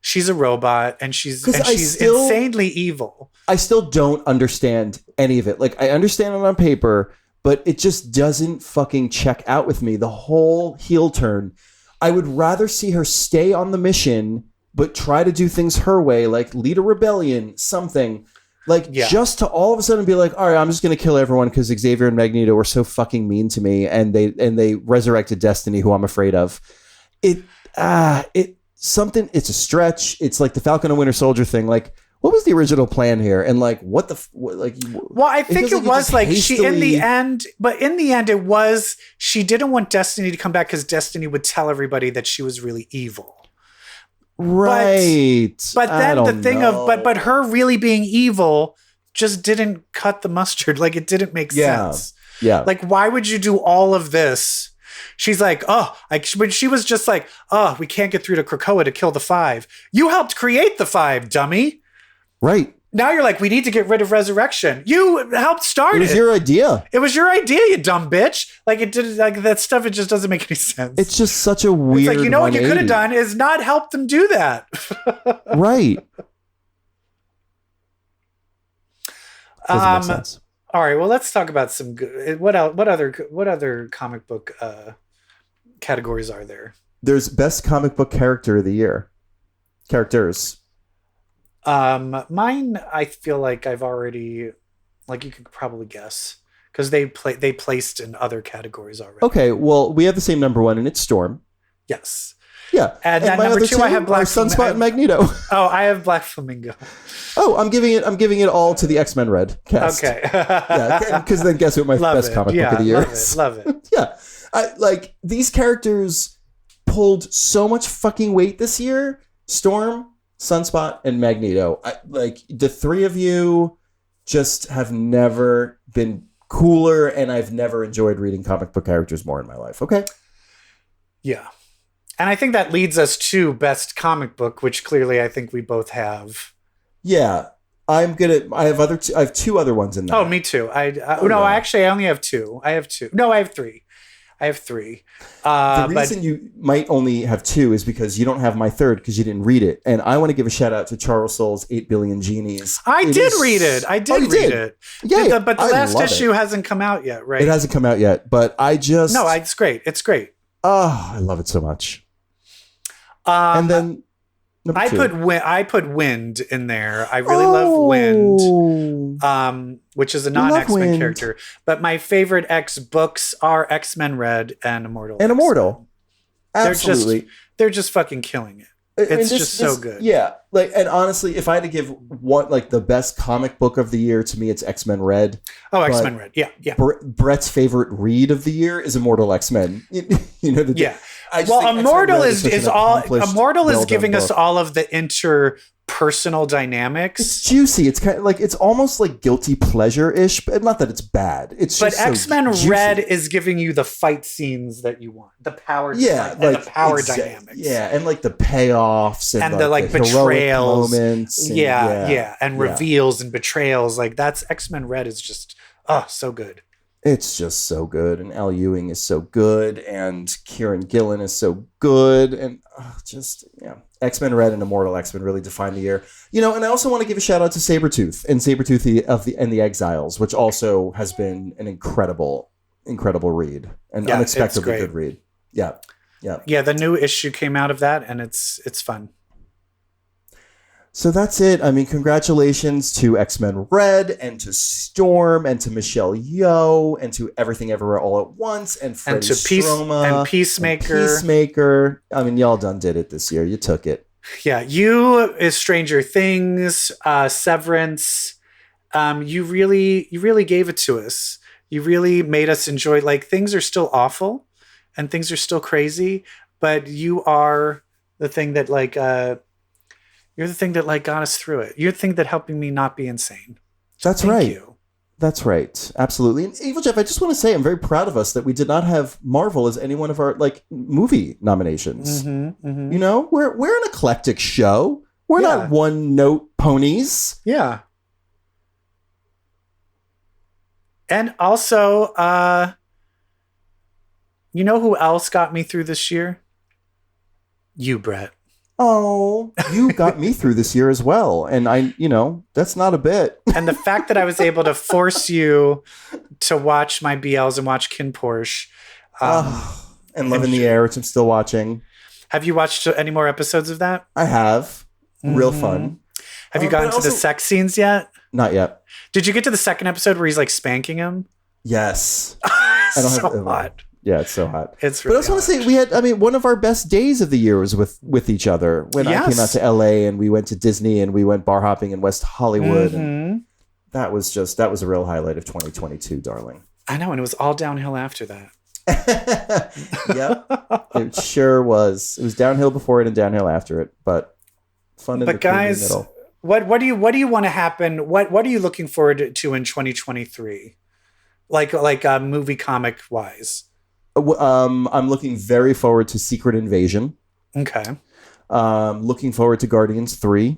she's a robot and she's insanely evil. I still don't understand any of it. Like I understand it on paper, but it just doesn't fucking check out with me. The whole heel turn. I would rather see her stay on the mission, but try to do things her way, like lead a rebellion, something. Like just to all of a sudden be like, all right, I'm just going to kill everyone because Xavier and Magneto were so fucking mean to me, and they resurrected Destiny, who I'm afraid of. It's a stretch. It's like the Falcon and Winter Soldier thing. Like, what was the original plan here? And like, well, I think it was like she in the end it was she didn't want Destiny to come back because Destiny would tell everybody that she was really evil. Right. But then the thing but her really being evil just didn't cut the mustard. Like it didn't make sense. Yeah. Like why would you do all of this? She's like, when she was just like, we can't get through to Krakoa to kill the 5. You helped create the 5, dummy. Right. Now you're like, we need to get rid of Resurrection. You helped start it. It was your idea. It was your idea, you dumb bitch. Like, it did, like that stuff. It just doesn't make any sense. It's just such a weird. It's like, you know what you could have done is not help them do that. Right. Doesn't make sense. All right. Well, let's talk about some good. What else? What other comic book categories are there? There's best comic book character of the year. Characters. Mine, I feel like I've already, like you could probably guess because they placed in other categories already. Okay, well, we have the same number 1, and it's Storm. Yes. Yeah, and then number 2, I have Black Sunspot and Magneto. Oh, I have Black Flamingo. Oh, I'm giving it all to the X-Men Red cast. Okay. Yeah, because then guess what my best comic book of the year is? Love it. Yeah, like these characters pulled so much fucking weight this year. Storm, Sunspot, and Magneto. Like the 3 of you just have never been cooler, and I've never enjoyed reading comic book characters more in my life. Okay. Yeah. And I think that leads us to best comic book, which clearly I think we both have. Yeah. I have 2 other ones in there. Oh, me too. Actually I only have 2. I have 2. No, I have 3. The reason you might only have 2 is because you don't have my third because you didn't read it. And I want to give a shout out to Charles Soule's 8 Billion Genies. I did read it. Read it. Yeah, but the last issue hasn't come out yet, right? It hasn't come out yet, but it's great. It's great. Oh, I love it so much. And then I put Wind in there. I really love Wind, which is a non-X-Men character. But my favorite X books are X-Men Red and Immortal. Absolutely. They're just fucking killing it. It's just so good. Yeah. Like, and honestly, if I had to give one, like the best comic book of the year, to me, it's X-Men Red. Oh, X-Men Red. Yeah. Yeah. Brett's favorite read of the year is Immortal X-Men. Yeah. Immortal is giving us all of the interpersonal dynamics. It's juicy. It's kind of like, it's almost like guilty pleasure-ish, but not that it's bad. But X-Men Red is giving you the fight scenes that you want, the power, the power dynamics, and like the payoffs and the like betrayals, moments, and reveals and betrayals. Like that's X-Men Red is just so good. It's just so good, and Al Ewing is so good, and Kieran Gillen is so good, and X-Men Red and Immortal X-Men really define the year. And I also want to give a shout out to Sabretooth and Sabretooth and the Exiles, which also has been an incredible read, an unexpectedly good read. Yeah. The new issue came out of that, and it's fun. So that's it. I mean, congratulations to X-Men Red and to Storm and to Michelle Yeoh and to Everything Everywhere All at Once and Freddie Stroma and Peacemaker. I mean, y'all done did it this year. You took it. Yeah, you is Stranger Things, Severance. You really gave it to us. You really made us enjoy. Like, things are still awful and things are still crazy, but you are the thing that you're the thing that got us through it. You're the thing that helping me not be insane. That's right. You. That's right. Absolutely. And EvilJeff, I just want to say I'm very proud of us that we did not have Marvel as any one of our movie nominations. Mm-hmm, mm-hmm. We're an eclectic show. We're not one note ponies. Yeah. And also, you know who else got me through this year? You, Brett. Oh, you got me through this year as well. And that's not a bit. And the fact that I was able to force you to watch my BLs and watch Kin Porsche. And Love in the Air, which I'm still watching. Have you watched any more episodes of that? I have. Real fun. Have you gotten to the sex scenes yet? Not yet. Did you get to the second episode where he's spanking him? Yes. So hot. Yeah, it's so hot. It's really but I just want to say one of our best days of the year was with each other when I came out to LA and we went to Disney and we went bar hopping in West Hollywood. Mm-hmm. And that was a real highlight of 2022, darling. I know, and it was all downhill after that. Yep, it sure was. It was downhill before it and downhill after it, but fun in the middle. What do you want to happen? What are you looking forward to in 2023? Like movie comic wise? I'm looking very forward to Secret Invasion. Okay. Looking forward to Guardians 3.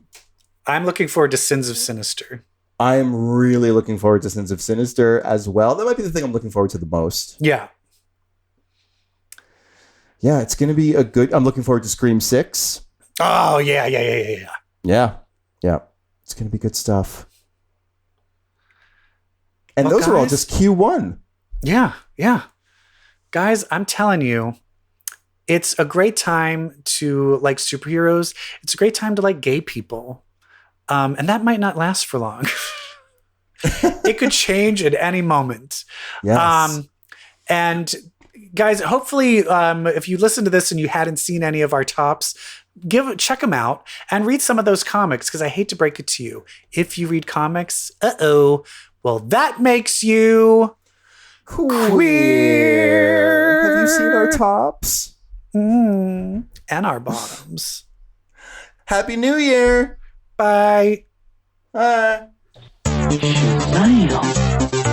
I'm looking forward to Sins of Sinister. I'm really looking forward to Sins of Sinister as well. That might be the thing I'm looking forward to the most. Yeah. Yeah, it's going to be a good... I'm looking forward to Scream 6. Oh, yeah. Yeah. It's going to be good stuff. And those are all just Q1. Yeah. Guys, I'm telling you, it's a great time to like superheroes. It's a great time to like gay people. And that might not last for long. It could change at any moment. Yes. And guys, hopefully, if you listen to this and you hadn't seen any of our tops, check them out and read some of those comics, because I hate to break it to you. If you read comics, well, that makes you queer. Have you seen our tops? And our bottoms. Happy New Year. Bye. Bye. Bye.